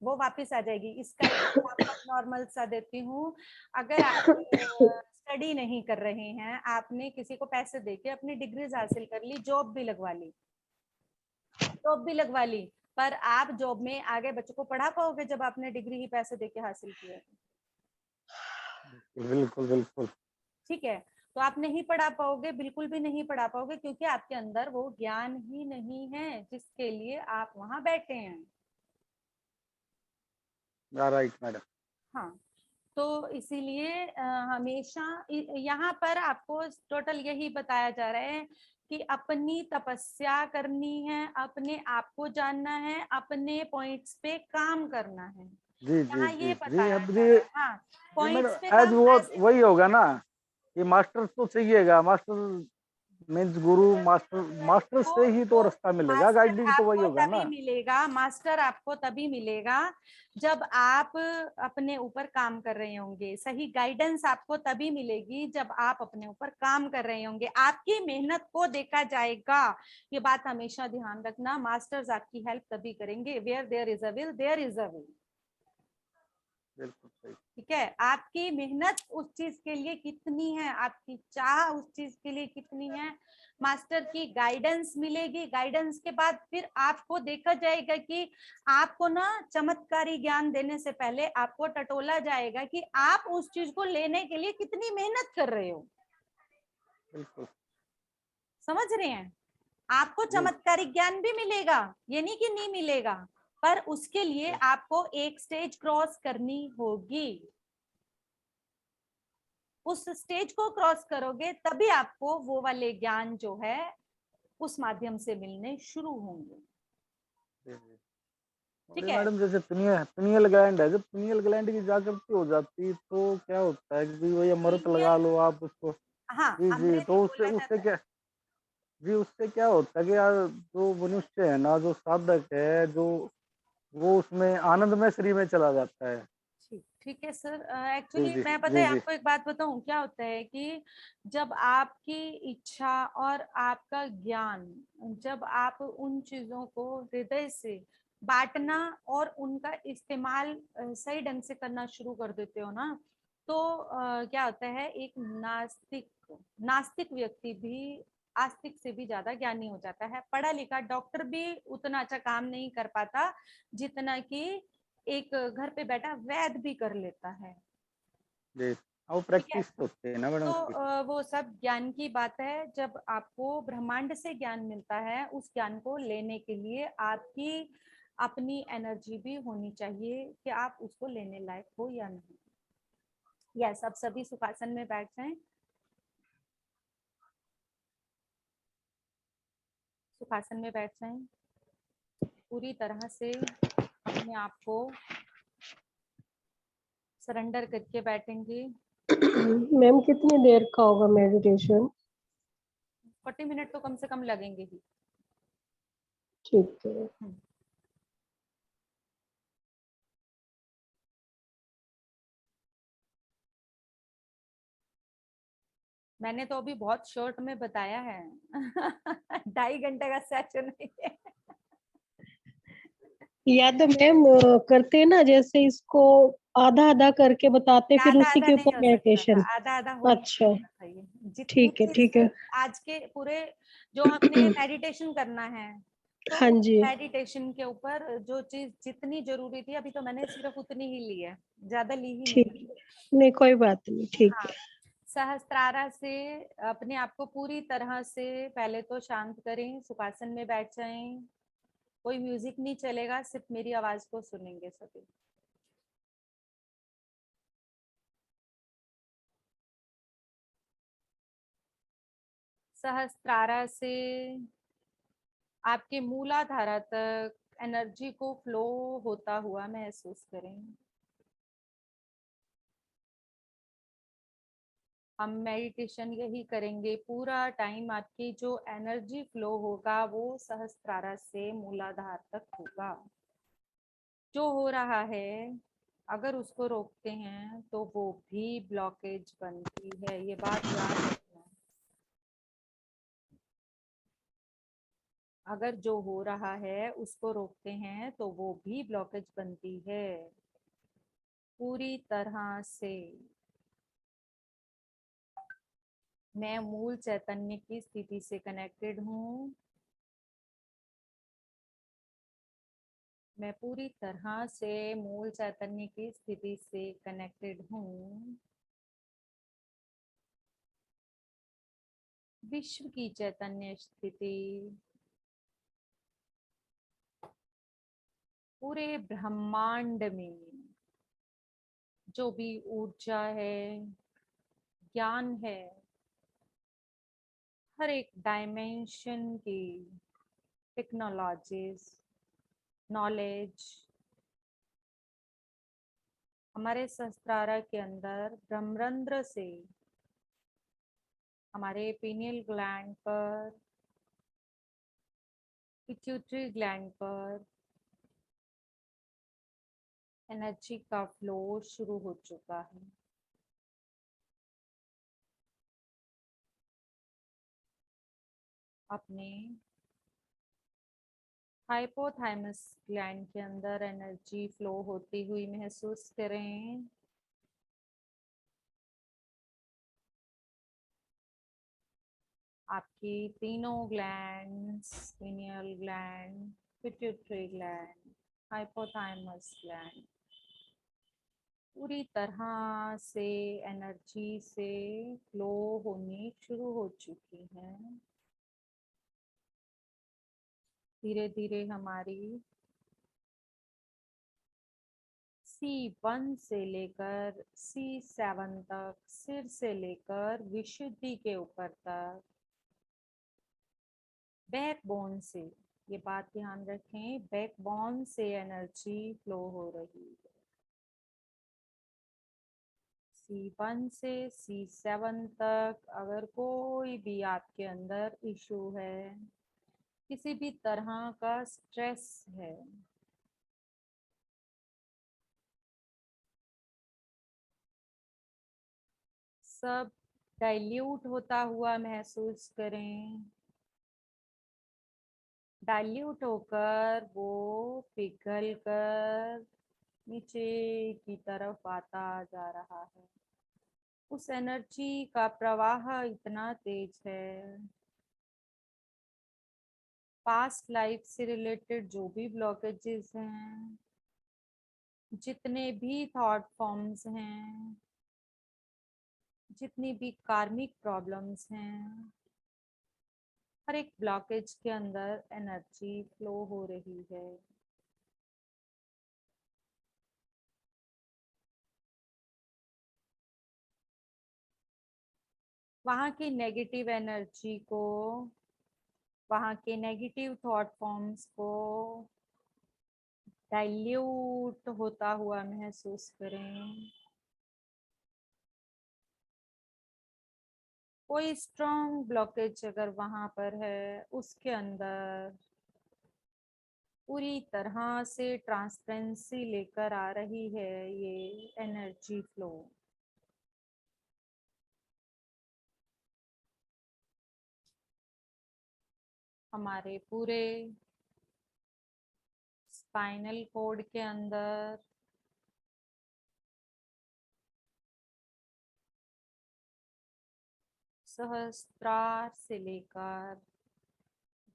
वो वापस आ जाएगी। इसका एग्जाम्पल नॉर्मल सा देती हूँ। अगर आप स्टडी नहीं कर रहे हैं, आपने किसी को पैसे देके अपनी डिग्रीज हासिल कर ली, जॉब भी लगवा ली, पर आप जॉब में आगे बच्चों को पढ़ा पाओगे जब आपने डिग्री ही पैसे देके हासिल किया है? बिल्कुल बिल्कुल। ठीक है, तो आप नहीं पढ़ा पाओगे, बिल्कुल भी नहीं पढ़ा पाओगे, क्योंकि आपके अंदर वो ज्ञान ही नहीं है जिसके लिए आप वहां बैठे हैं। Right madam. हाँ, तो इसीलिए हमेशा यहाँ पर आपको टोटल यही बताया जा रहा है कि अपनी तपस्या करनी है, अपने आप को जानना है, अपने पॉइंट्स पे काम करना है। जी जी यहाँ जी ये जी बताया अब जा जी रहा है। हाँ, जी पॉइंट्स पे मैडम एज काम वो कैसे वही करें? होगा ना कि मास्टर तो चाहिएगा, मास्टर मीन्स गुरु मास्टर, मास्टर से ही तो रास्ता मिलेगा, मास्टर गाइडिंग तो वही आपको होगा तभी ना। मिलेगा, मास्टर आपको तभी मिलेगा जब आप अपने ऊपर काम कर रहे होंगे। सही गाइडेंस आपको तभी मिलेगी जब आप अपने ऊपर काम कर रहे होंगे, आपकी मेहनत को देखा जाएगा। ये बात हमेशा ध्यान रखना, मास्टर्स आपकी हेल्प तभी करेंगे। Where there is a will there is a way. बिल्कुल सही। ठीक है, आपकी मेहनत उस चीज के लिए कितनी है, आपकी चाह उस चीज के लिए कितनी है, मास्टर की गाइडेंस मिलेगी। गाइडेंस के बाद फिर आपको देखा जाएगा कि आपको ना चमत्कारी ज्ञान देने से पहले आपको टटोला जाएगा कि आप उस चीज को लेने के लिए कितनी मेहनत कर रहे हो। बिल्कुल समझ रहे हैं? आपको जी चमत्कारी ज्ञान भी मिलेगा, ये नहीं कि नहीं मिलेगा, पर उसके लिए जी आपको एक स्टेज क्रॉस करनी होगी। उस स्टेज को क्रॉस करोगे तभी आपको वो वाले ज्ञान जो है उस माध्यम से मिलने शुरू होंगे। जी जी। ठीक अरे है, मैडम जैसे पिनियल ग्लैंड है, जब पिनियल ग्लैंड की जागृति हो जाती तो क्या होता है कि वही अमृत पिनियल, लगा लो आप उसको। हाँ जी जी अमृत ही तो उससे बोला उससे जाता है। क्या जी उससे क्या होता है कि यार जो मनुष्य है ना, जो साधक है, जो वो उसमें आनंद में श्री में चला जाता है। ठीक ठीक है सर। जी एक्चुअली जी मैं पता जी है जी आपको एक बात बताऊं, क्या होता है कि जब आपकी इच्छा और आपका ज्ञान, जब आप उन चीजों को हृदय से बांटना और उनका इस्तेमाल सही ढंग से करना शुरू कर देते हो ना, तो क्या होता है, एक नास्तिक नास्तिक व्यक्ति भी आस्तिक से भी ज्यादा ज्ञानी हो जाता है। पढ़ा लिखा डॉक्टर भी उतना अच्छा काम नहीं कर पाता जितना कि एक घर पे बैठा वैद्य भी कर लेता है। जी वो ठीक है, प्रैक्टिस होते हैं ना मैडम तो उसकी। वो सब ज्ञान की बात है। जब आपको ब्रह्मांड से ज्ञान मिलता है, उस ज्ञान को लेने के लिए आपकी अपनी एनर्जी भी होनी चाहिए कि आप उसको लेने लायक हो या नहीं। यस, आप सभी सुखासन में बैठ जाएं। सुखासन में बैठ जाएं, पूरी तरह से अपने आप को सरेंडर करके बैठेंगे। मैम कितनी देर का होगा मेडिटेशन? 40 मिनट तो कम से कम लगेंगे ही। ठीक है। मैंने तो अभी बहुत शॉर्ट में बताया है 2.5 घंटे का सेशन है या तो मैम करते हैं ना, जैसे इसको आधा आधा करके बताते, फिर आधा उसी आधा के नहीं ऊपर हो सकता था, मेडिटेशन। आधा आधा हो नहीं अच्छा, सकता था। ये जितनी ठीक है, चीज ठीक है। आज के पूरे जो हमने मेडिटेशन करना है, तो हाँ जी, मेडिटेशन के ऊपर जो चीज जितनी जरूरी थी अभी तो मैंने सिर्फ उतनी ही ली है, ज्यादा ली ही नहीं। ठीक। नहीं, कोई बात नहीं, ठीक हाँ, है। सहस्त्रारा से अपने आप को पूरी तरह से पहले तो शांत करें, सुखासन में बैठ जाएं, कोई म्यूजिक नहीं चलेगा, सिर्फ मेरी आवाज को सुनेंगे सभी। सहस्त्रारा से आपके मूलाधारा तक एनर्जी को फ्लो होता हुआ महसूस करें। हम मेडिटेशन यही करेंगे पूरा टाइम, आपकी जो एनर्जी फ्लो होगा वो सहस्त्रारा से मूलाधार तक होगा। जो हो रहा है अगर उसको रोकते हैं तो वो भी ब्लॉकेज बनती है, ये बात याद रखना। अगर जो हो रहा है उसको रोकते हैं तो वो भी ब्लॉकेज बनती है। पूरी तरह से मैं मूल चैतन्य की स्थिति से कनेक्टेड हूँ। मैं पूरी तरह से मूल चैतन्य की स्थिति से कनेक्टेड हूँ। विश्व की चैतन्य स्थिति, पूरे ब्रह्मांड में जो भी ऊर्जा है, ज्ञान है, हर एक डायमेंशन की टेक्नोलॉजीज, नॉलेज हमारे सहस्त्रारा के अंदर ब्रह्मरंध्र से हमारे पीनियल ग्लैंड पर, पिट्यूटरी ग्लैंड पर एनर्जी का फ्लो शुरू हो चुका है। अपने हाइपोथैलेमस ग्लैंड के अंदर एनर्जी फ्लो होती हुई महसूस करें। आपकी तीनों glands, pineal gland, pituitary gland, hypothalamus gland पूरी तरह से एनर्जी से फ्लो होनी शुरू हो चुकी हैं। धीरे धीरे हमारी C1 से लेकर C7 तक, सिर से लेकर विशुद्धि के ऊपर तक, बैकबोन से, ये बात ध्यान रखें, बैकबोन से एनर्जी फ्लो हो रही है। C1 से C7 तक अगर कोई भी आपके अंदर इशू है, किसी भी तरह का स्ट्रेस है, सब डाइल्यूट होता हुआ महसूस करें। डाइल्यूट होकर वो पिघल कर नीचे की तरफ आता जा रहा है। उस एनर्जी का प्रवाह इतना तेज है, पास्ट लाइफ से रिलेटेड जो भी ब्लॉकेजेस हैं, जितने भी थॉट फॉर्म्स हैं, जितनी भी कार्मिक प्रॉब्लम्स हैं, हर एक ब्लॉकेज के अंदर एनर्जी फ्लो हो रही है। वहाँ की नेगेटिव एनर्जी को, वहाँ के नेगेटिव थॉट फॉर्म्स को डाइल्यूट होता हुआ महसूस करें। कोई स्ट्रॉन्ग ब्लॉकेज अगर वहां पर है, उसके अंदर पूरी तरह से ट्रांसपेरेंसी लेकर आ रही है ये एनर्जी फ्लो। हमारे पूरे स्पाइनल कॉर्ड के अंदर, सहस्त्रार से लेकर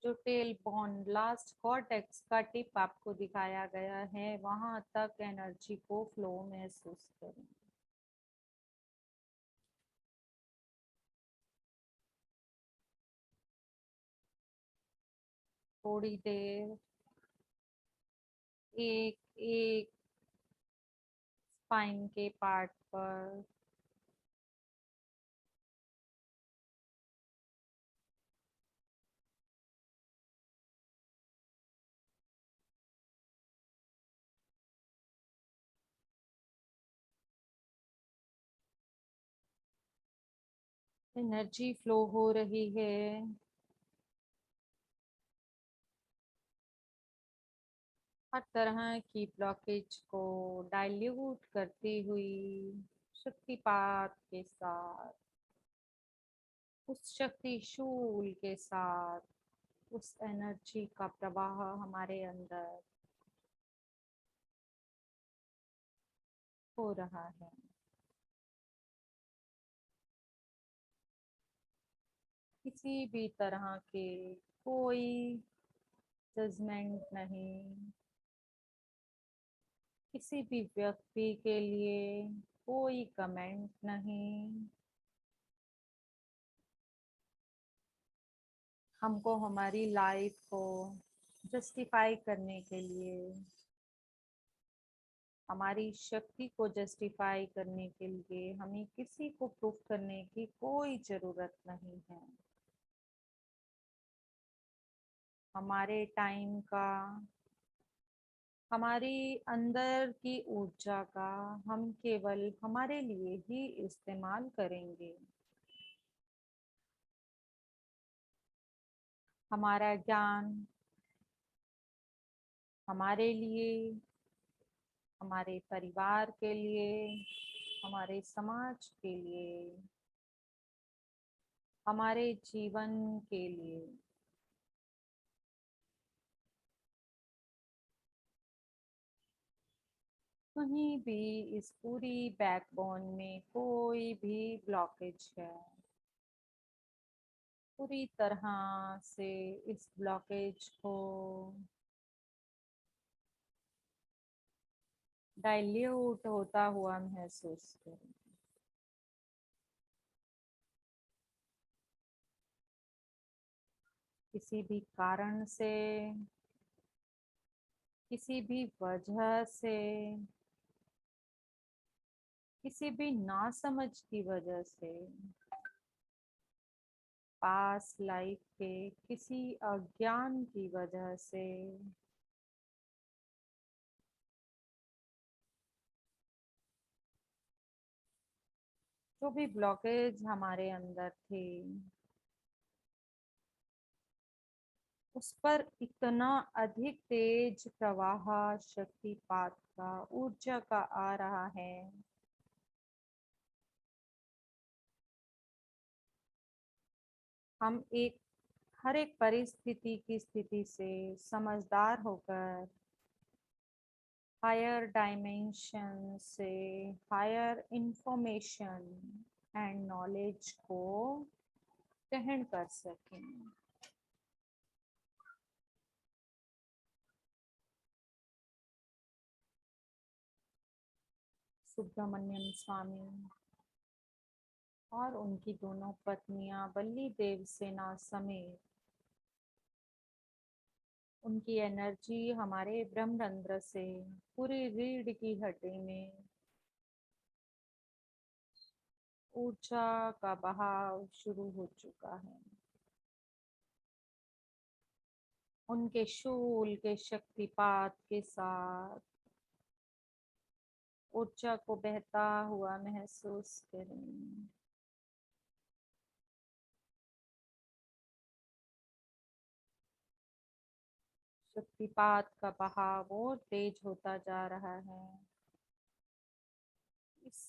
जो टेल बोन लास्ट कॉर्टेक्स का टिप आपको दिखाया गया है वहां तक एनर्जी को फ्लो महसूस करें। थोड़ी देर एक एक स्पाइन के पार्ट पर एनर्जी फ्लो हो रही है। हर तरह की ब्लॉकेज को डाइल्यूट करती हुई शक्तिपात के साथ, उस शक्ति शूल के साथ, उस एनर्जी का प्रवाह हमारे अंदर हो रहा है। किसी भी तरह के कोई जजमेंट नहीं, किसी भी व्यक्ति के लिए कोई कमेंट नहीं। हमको हमारी लाइफ को जस्टिफाई करने के लिए, हमारी शक्ति को जस्टिफाई करने के लिए हमें किसी को प्रूफ करने की कोई जरूरत नहीं है। हमारे टाइम का, हमारी अंदर की ऊर्जा का हम केवल हमारे लिए ही इस्तेमाल करेंगे। हमारा ज्ञान हमारे लिए, हमारे परिवार के लिए, हमारे समाज के लिए, हमारे जीवन के लिए। कहीं भी इस पूरी बैकबोन में कोई भी ब्लॉकेज है, पूरी तरह से इस ब्लॉकेज को डाइल्यूट होता हुआ महसूस करें। किसी भी कारण से, किसी भी वजह से, किसी भी नासमझ की वजह से, पास लाइफ के किसी अज्ञान की वजह से जो भी ब्लॉकेज हमारे अंदर थे, उस पर इतना अधिक तेज प्रवाह शक्तिपात का, ऊर्जा का आ रहा है। हम हर एक परिस्थिति की स्थिति से समझदार होकर हायर डायमेंशन से हायर इंफॉर्मेशन एंड नॉलेज को ग्रहण कर सकें। सुब्रमण्यम स्वामी और उनकी दोनों पत्नियां वल्ली देवसेना समेत उनकी एनर्जी हमारे ब्रह्मरंध्र से पूरी रीढ़ की हड्डी में ऊर्जा का बहाव शुरू हो चुका है। उनके शूल के शक्तिपात के साथ ऊर्जा को बहता हुआ महसूस करें। शक्तिपात का बहाव और तेज होता जा रहा है। इस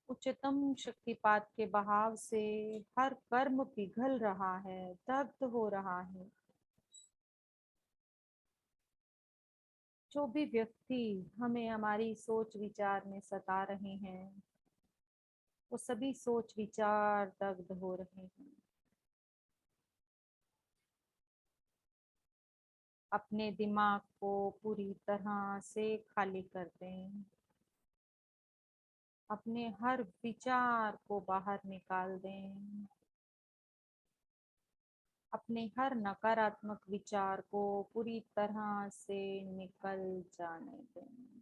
उच्चतम शक्तिपात के बहाव से हर कर्म पिघल रहा है, दग्ध हो रहा है। जो भी व्यक्ति हमें हमारी सोच विचार में सता रहे हैं, वो सभी सोच विचार दग्ध हो रहे हैं। अपने दिमाग को पूरी तरह से खाली कर दें। अपने हर विचार को बाहर निकाल दें। अपने हर नकारात्मक विचार को पूरी तरह से निकल जाने दें।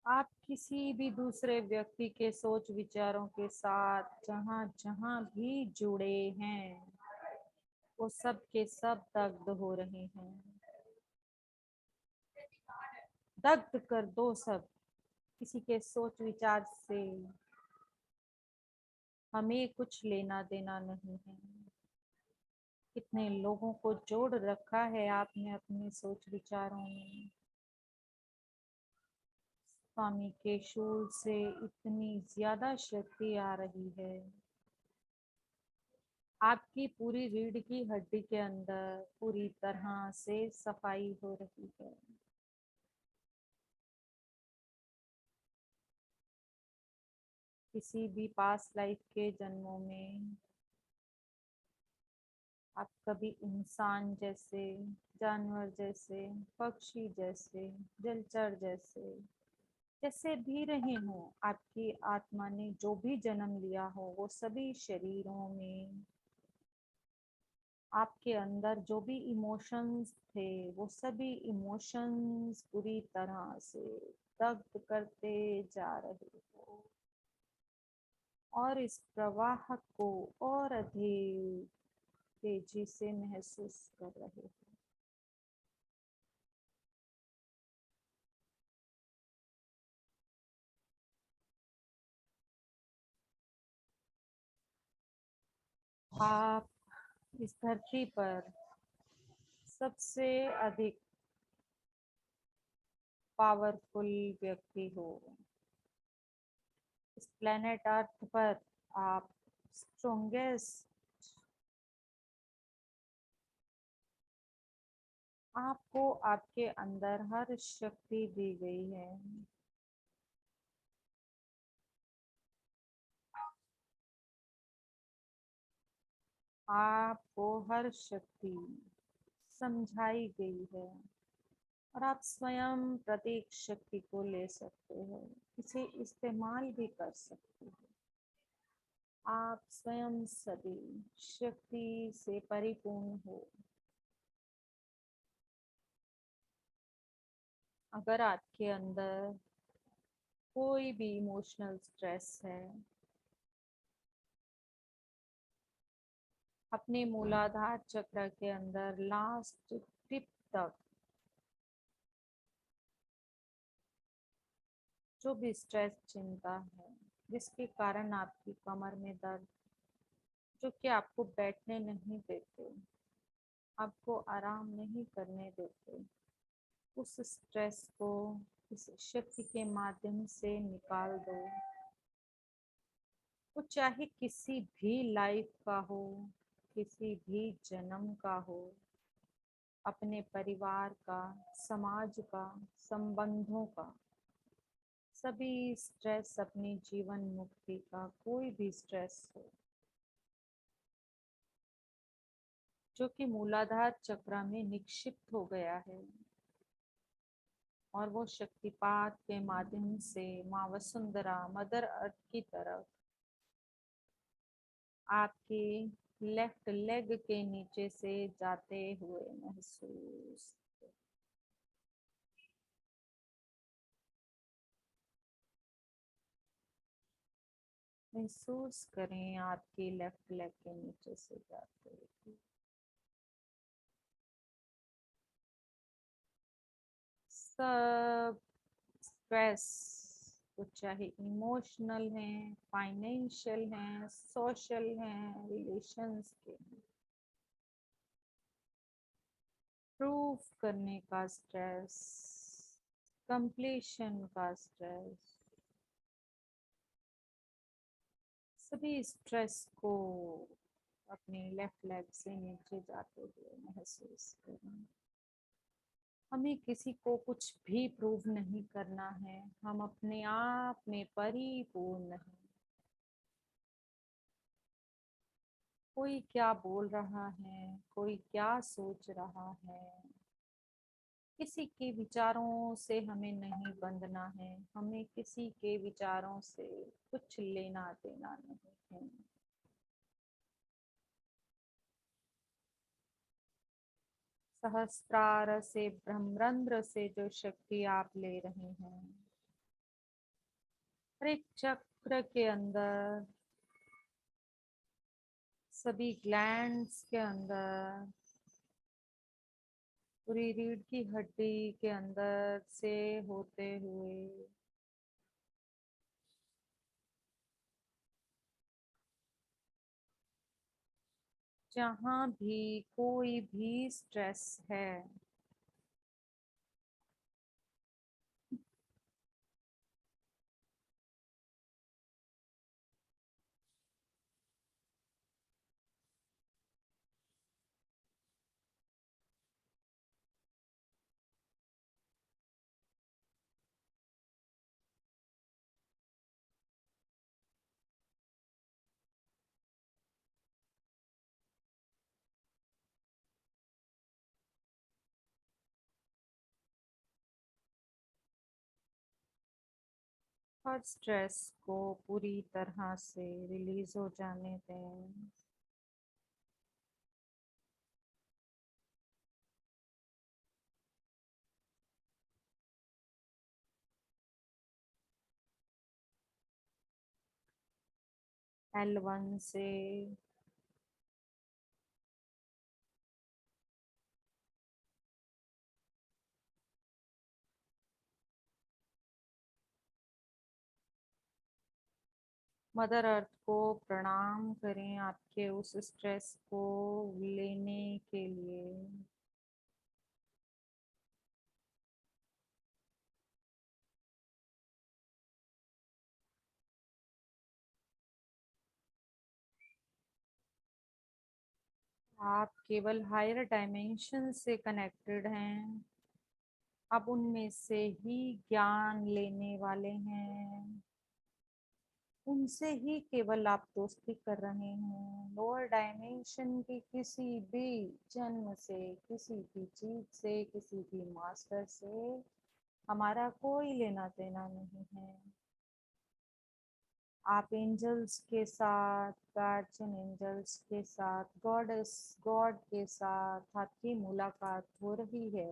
आप किसी भी दूसरे व्यक्ति के सोच विचारों के साथ जहां जहां भी जुड़े हैं, वो सब के सब दग्ध हो रहे हैं। दग्ध कर दो सब। किसी के सोच विचार से हमें कुछ लेना देना नहीं है। कितने लोगों को जोड़ रखा है आपने अपने सोच विचारों में। स्वामी के शूल से इतनी ज्यादा शक्ति आ रही है। आपकी पूरी रीढ़ की हड्डी के अंदर पूरी तरह से सफाई हो रही है। किसी भी पास्ट लाइफ के जन्मों में आप कभी इंसान जैसे, जानवर जैसे, पक्षी जैसे, जलचर जैसे, जैसे भी रहे हो, आपकी आत्मा ने जो भी जन्म लिया हो, वो सभी शरीरों में आपके अंदर जो भी इमोशंस थे, वो सभी इमोशंस पूरी तरह से दग्ध करते जा रहे हो और इस प्रवाह को और अधिक तेजी से महसूस कर रहे हो। आप इस धरती पर सबसे अधिक पावरफुल व्यक्ति हो। इस प्लेनेट अर्थ पर आप स्ट्रॉन्गेस्ट, आपको आपके अंदर हर शक्ति दी गई है। आपको हर शक्ति समझाई गई है और आप स्वयं प्रत्येक शक्ति को ले सकते हो, इसे इस्तेमाल भी कर सकते हो। आप स्वयं सभी शक्ति से परिपूर्ण हो। अगर आपके अंदर कोई भी इमोशनल स्ट्रेस है, अपने मूलाधार चक्र के अंदर लास्ट टिप तक जो भी स्ट्रेस, चिंता है, जिसके कारण आपकी कमर में दर्द, जो कि आपको बैठने नहीं देते, आपको आराम नहीं करने देते, उस स्ट्रेस को इस शक्ति के माध्यम से निकाल दो। वो चाहे किसी भी लाइफ का हो, किसी भी जन्म का हो, अपने परिवार का, समाज का, संबंधों का, सभी स्ट्रेस, अपनी जीवन मुक्ति का कोई भी स्ट्रेस हो जो कि मूलाधार चक्र में निक्षिप्त हो गया है, और वो शक्तिपात के माध्यम से माँ वसुंधरा, मदर अर्थ की तरफ आपके लेफ्ट लेग के नीचे से जाते हुए महसूस करें आपके लेफ्ट लेग के नीचे से जाते हुए। सब स्ट्रेस, तो चाहे इमोशनल हैं, फाइनेंशियल हैं, सोशल हैं, रिलेशंस के हैं, प्रूफ करने का स्ट्रेस, कंप्लीशन का स्ट्रेस, सभी स्ट्रेस को अपने लेफ्ट लेग से नीचे जाते हुए महसूस करें। हमें किसी को कुछ भी प्रूव नहीं करना है, हम अपने आप में परिपूर्ण हैं। कोई क्या बोल रहा है, कोई क्या सोच रहा है, किसी के विचारों से हमें नहीं बंधना है, हमें किसी के विचारों से कुछ लेना देना नहीं है। सहस्त्रार से, ब्रह्मरंध्र से जो शक्ति आप ले रहे हैं, हर एक चक्र के अंदर, सभी ग्लैंड्स के अंदर, पूरी रीढ़ की हड्डी के अंदर से होते हुए जहाँ भी कोई भी स्ट्रेस है, हर स्ट्रेस को पूरी तरह से रिलीज हो जाने दें। L1 से मदर अर्थ को प्रणाम करें आपके उस स्ट्रेस को लेने के लिए। आप केवल हायर डायमेंशन से कनेक्टेड हैं, आप उनमें से ही ज्ञान लेने वाले हैं, उनसे ही केवल आप दोस्ती कर रहे हैं। लोअर डायमेंशन की किसी भी जन्म से, किसी भी चीज से, किसी भी मास्टर से हमारा कोई लेना देना नहीं है। आप एंजल्स के साथ, गार्जियन एंजल्स के साथ, गॉडेस गॉड के साथ आपकी मुलाकात हो रही है।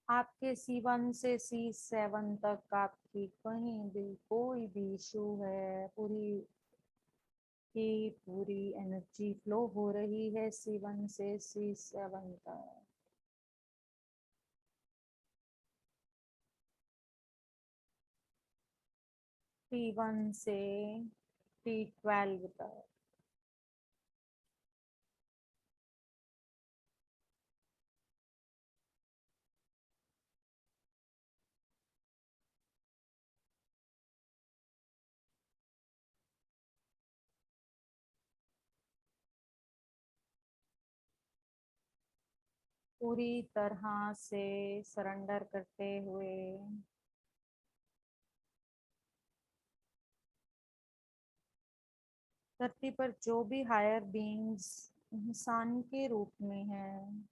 आपके C1 से C7 तक आपकी कहीं भी कोई भी इशू है, पूरी की पूरी एनर्जी फ्लो हो रही है C1 से C7 तक। T1 से T12 तक। पूरी तरह से सरेंडर करते हुए धरती पर जो भी हायर बीइंग्स इंसान के रूप में हैं,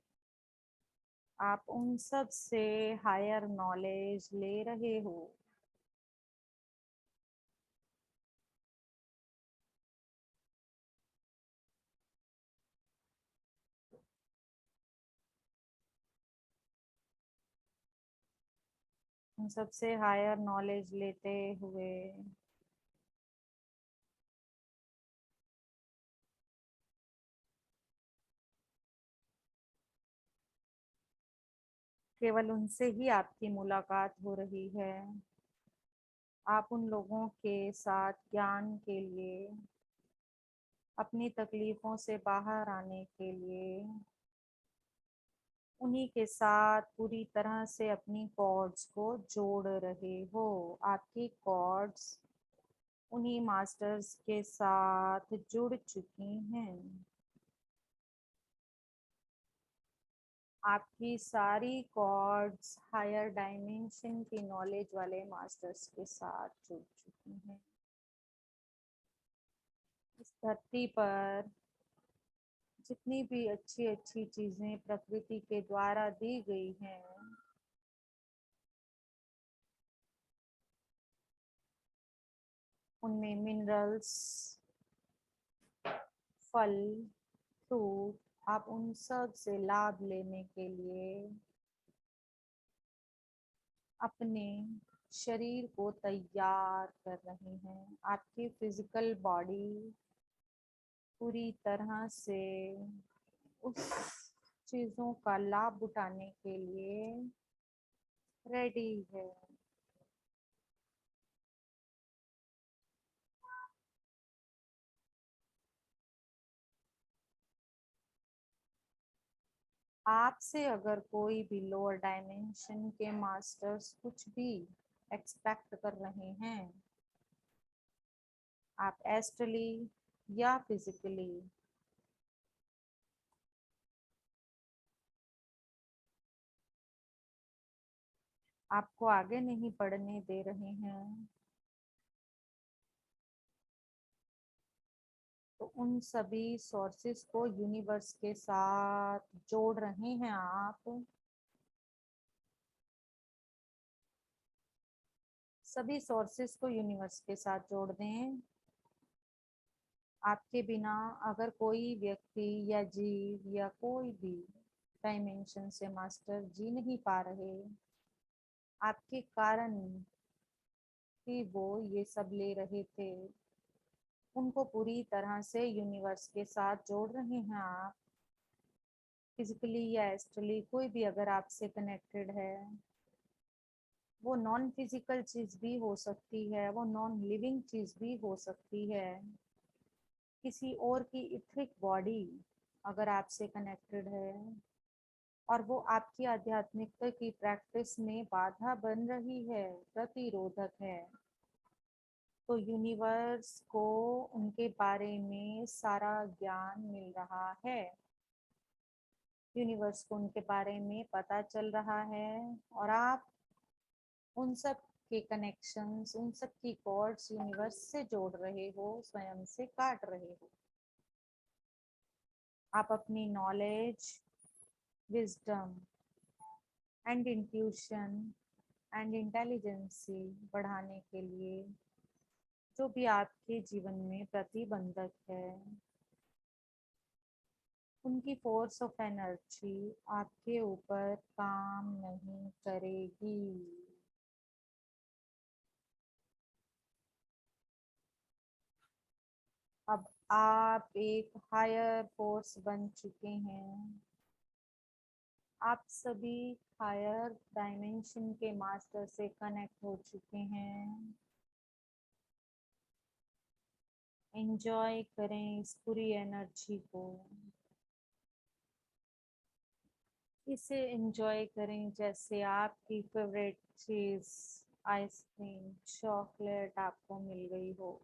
आप उन सब से हायर नॉलेज ले रहे हो। उन सब से हायर नॉलेज लेते हुए केवल उनसे ही आपकी मुलाकात हो रही है। आप उन लोगों के साथ ज्ञान के लिए अपनी तकलीफों से बाहर आने के लिए उन्हीं के साथ पूरी तरह से अपनी कॉर्ड्स को जोड़ रहे हो। आपकी कॉर्ड्स उन्हीं मास्टर्स के साथ जुड़ चुकी हैं। आपकी सारी कॉर्ड्स हायर डायमेंशन की नॉलेज वाले मास्टर्स के साथ जुड़ चुकी हैं। इस धरती पर जितनी भी अच्छी अच्छी चीजें प्रकृति के द्वारा दी गई हैं, उनमें मिनरल्स, फल, फ्रूट, आप उन सब से लाभ लेने के लिए अपने शरीर को तैयार कर रहे हैं। आपकी फिजिकल बॉडी पूरी तरह से उस चीजों का लाभ उठाने के लिए रेडी है। आपसे अगर कोई भी लोअर डायमेंशन के मास्टर्स कुछ भी एक्सपेक्ट कर रहे हैं, आप एस्ट्रली या फिजिकली, आपको आगे नहीं बढ़ने दे रहे हैं, तो उन सभी सोर्सेस को यूनिवर्स के साथ जोड़ रहे हैं आप। सभी सोर्सेस को यूनिवर्स के साथ जोड़ दें। आपके बिना अगर कोई व्यक्ति या जीव या कोई भी डायमेंशन से मास्टर जी नहीं पा रहे, आपके कारण ही वो ये सब ले रहे थे, उनको पूरी तरह से यूनिवर्स के साथ जोड़ रहे हैं आप। फिजिकली या एस्ट्रली कोई भी अगर आपसे कनेक्टेड है, वो नॉन फिजिकल चीज भी हो सकती है, वो नॉन लिविंग चीज भी हो सकती है, किसी और की इथरिक बॉडी अगर आपसे कनेक्टेड है और वो आपकी आध्यात्मिकता की प्रैक्टिस में बाधा बन रही है, प्रतिरोधक है, तो यूनिवर्स को उनके बारे में सारा ज्ञान मिल रहा है। यूनिवर्स को उनके बारे में पता चल रहा है और आप उन सब के कनेक्शंस, उन सब की कॉर्ड्स यूनिवर्स से जोड़ रहे हो, स्वयं से काट रहे हो। आप अपनी knowledge, wisdom and intuition and intelligency बढ़ाने के लिए जो भी आपके जीवन में प्रतिबंधक है, उनकी फोर्स ऑफ एनर्जी आपके ऊपर काम नहीं करेगी। अब आप एक हायर फोर्स बन चुके हैं। आप सभी हायर डायमेंशन के मास्टर से कनेक्ट हो चुके हैं। एंजॉय करें इस पूरी एनर्जी को। इसे एंजॉय करें जैसे आपकी फेवरेट चीज आइसक्रीम, चॉकलेट आपको मिल गई हो।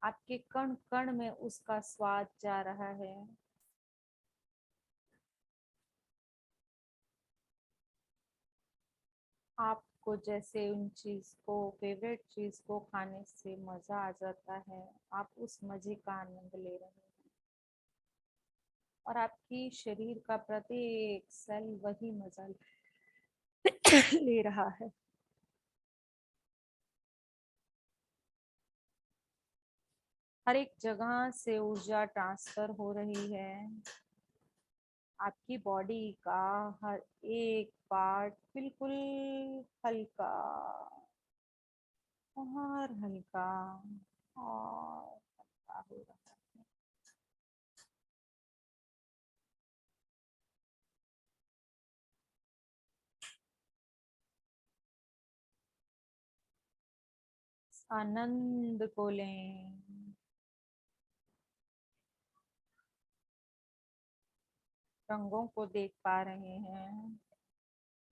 आपके कण कण में उसका स्वाद जा रहा है। आपको जैसे उन चीज को, फेवरेट चीज को खाने से मजा आ जाता है, आप उस मजे का आनंद ले रहे हैं और आपकी शरीर का प्रत्येक सेल वही मजा ले रहा है। हर एक जगह से ऊर्जा ट्रांसफर हो रही है। आपकी बॉडी का हर एक पार्ट बिल्कुल हल्का और हल्का और हल्का हो रहा है। आनंद को लें। रंगों को देख पा रहे हैं,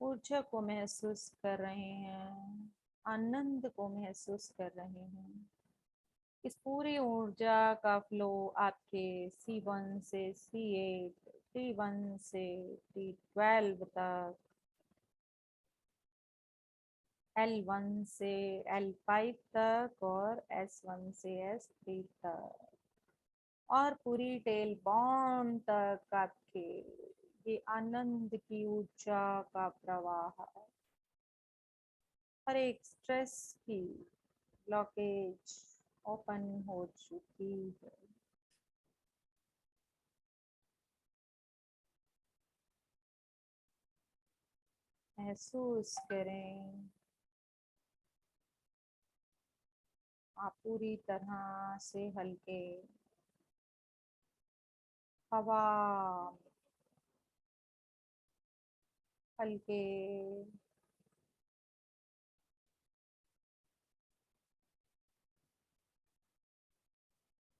ऊर्जा को महसूस कर रहे हैं, आनंद को महसूस कर रहे हैं। इस पूरी ऊर्जा का फ्लो आपके C1 से C8, T1 से T12 तक, L1 से L5 तक और S1 से S3 तक और पूरी टेल बॉन तक आपके ये आनंद की ऊर्जा का प्रवाह, हर एक स्ट्रेस की ब्लॉकेज ओपन हो चुकी है। महसूस करें आप पूरी तरह से हल्के, हवा हल्के,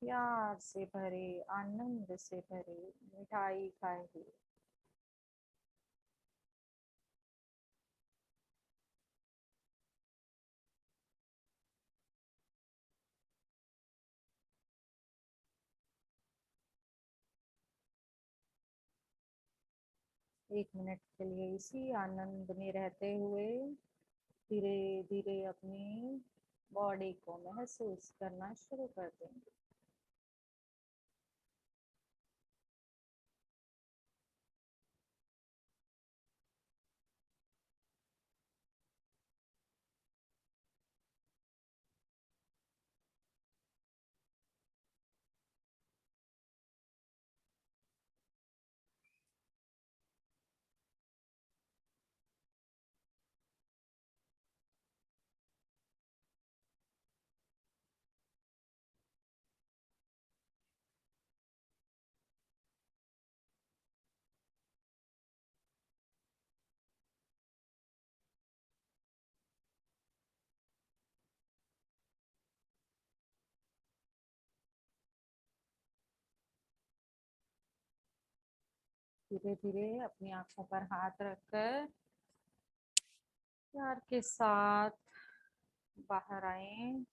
प्यार से भरे, आनंद से भरे, मिठाई खाए हुए। एक मिनट के लिए इसी आनंद में रहते हुए धीरे धीरे अपनी बॉडी को महसूस करना शुरू कर देंगे। धीरे धीरे अपनी आंखों पर हाथ रखकर प्यार के साथ बाहर आए।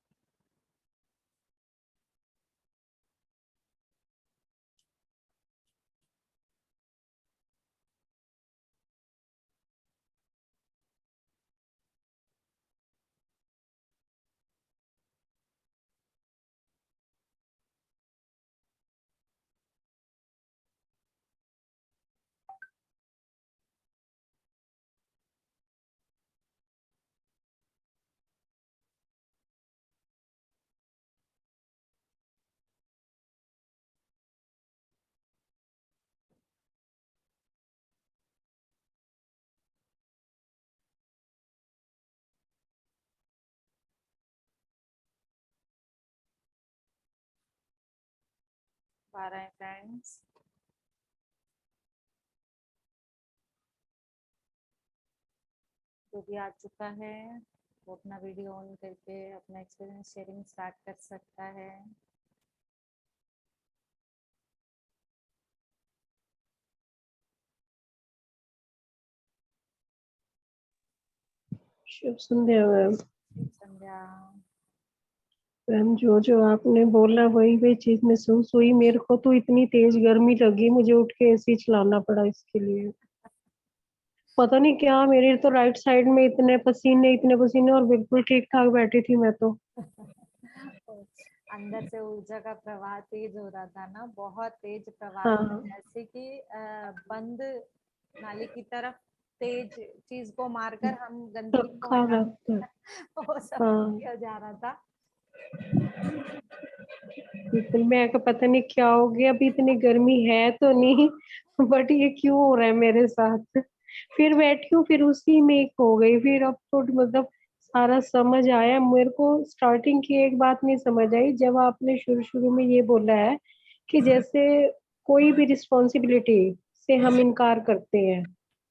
बाहर आए फ्रेंड्स। जो भी आ चुका है वो अपना वीडियो ऑन करके अपना एक्सपीरियंस शेयरिंग स्टार्ट कर सकता है। शुभ संध्या मैम। संध्या। मैम जो जो आपने बोला वही वही चीज महसूस हुई। मेरे को तो इतनी तेज गर्मी लगी, मुझे उठ के एसी चलाना पड़ा इसके लिए। पता नहीं क्या, मेरे तो राइट साइड में इतने पसीने और बिल्कुल ठीक ठाक बैठी थी मैं तो। अंदर से ऊर्जा का प्रवाह तेज हो रहा था ना, बहुत तेज प्रवाह था, हाँ जैसे कि बंद नाली की तरफ तेज चीज को मारकर हम गंदगी को रखा हटा रहता है। वो सब हाँ किया जा रहा था। बिल्कुल, मैं को पता नहीं क्या हो गया, अभी इतनी गर्मी है तो नहीं बट ये क्यों हो रहा है मेरे साथ। फिर बैठी हूँ, फिर उसी में एक हो गई। फिर अब तो मतलब सारा समझ आया मेरे को। स्टार्टिंग की एक बात नहीं समझ आई, जब आपने शुरू शुरू में ये बोला है कि जैसे कोई भी रिस्पॉन्सिबिलिटी से हम इनकार करते हैं,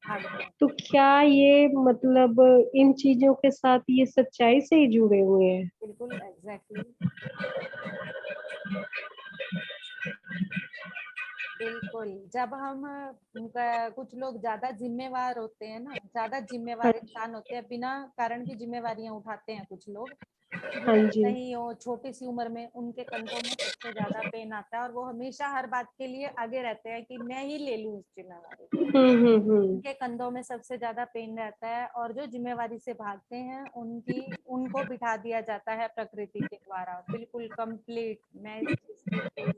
हाँ, तो क्या ये मतलब इन चीजों के साथ ये सच्चाई से ही जुड़े हुए हैं? बिल्कुल एग्जैक्टली। बिल्कुल। जब हम कुछ लोग ज्यादा जिम्मेवार होते हैं ना, ज्यादा जिम्मेवार इंसान होते हैं, बिना कारण की जिम्मेवारियां उठाते हैं कुछ लोग, हाँ जी। नहीं हो छोटी सी उम्र में उनके कंधों में सबसे ज्यादा पेन आता है, और वो हमेशा हर बात के लिए आगे रहते हैं कि मैं ही ले लूं उस जिम्मेवारी को। हम्म। उनके कंधों में सबसे ज्यादा पेन रहता है, और जो जिम्मेवारी से भागते हैं उनको बिठा दिया जाता है प्रकृति के द्वारा, बिल्कुल कंप्लीट। मैं इस चीज की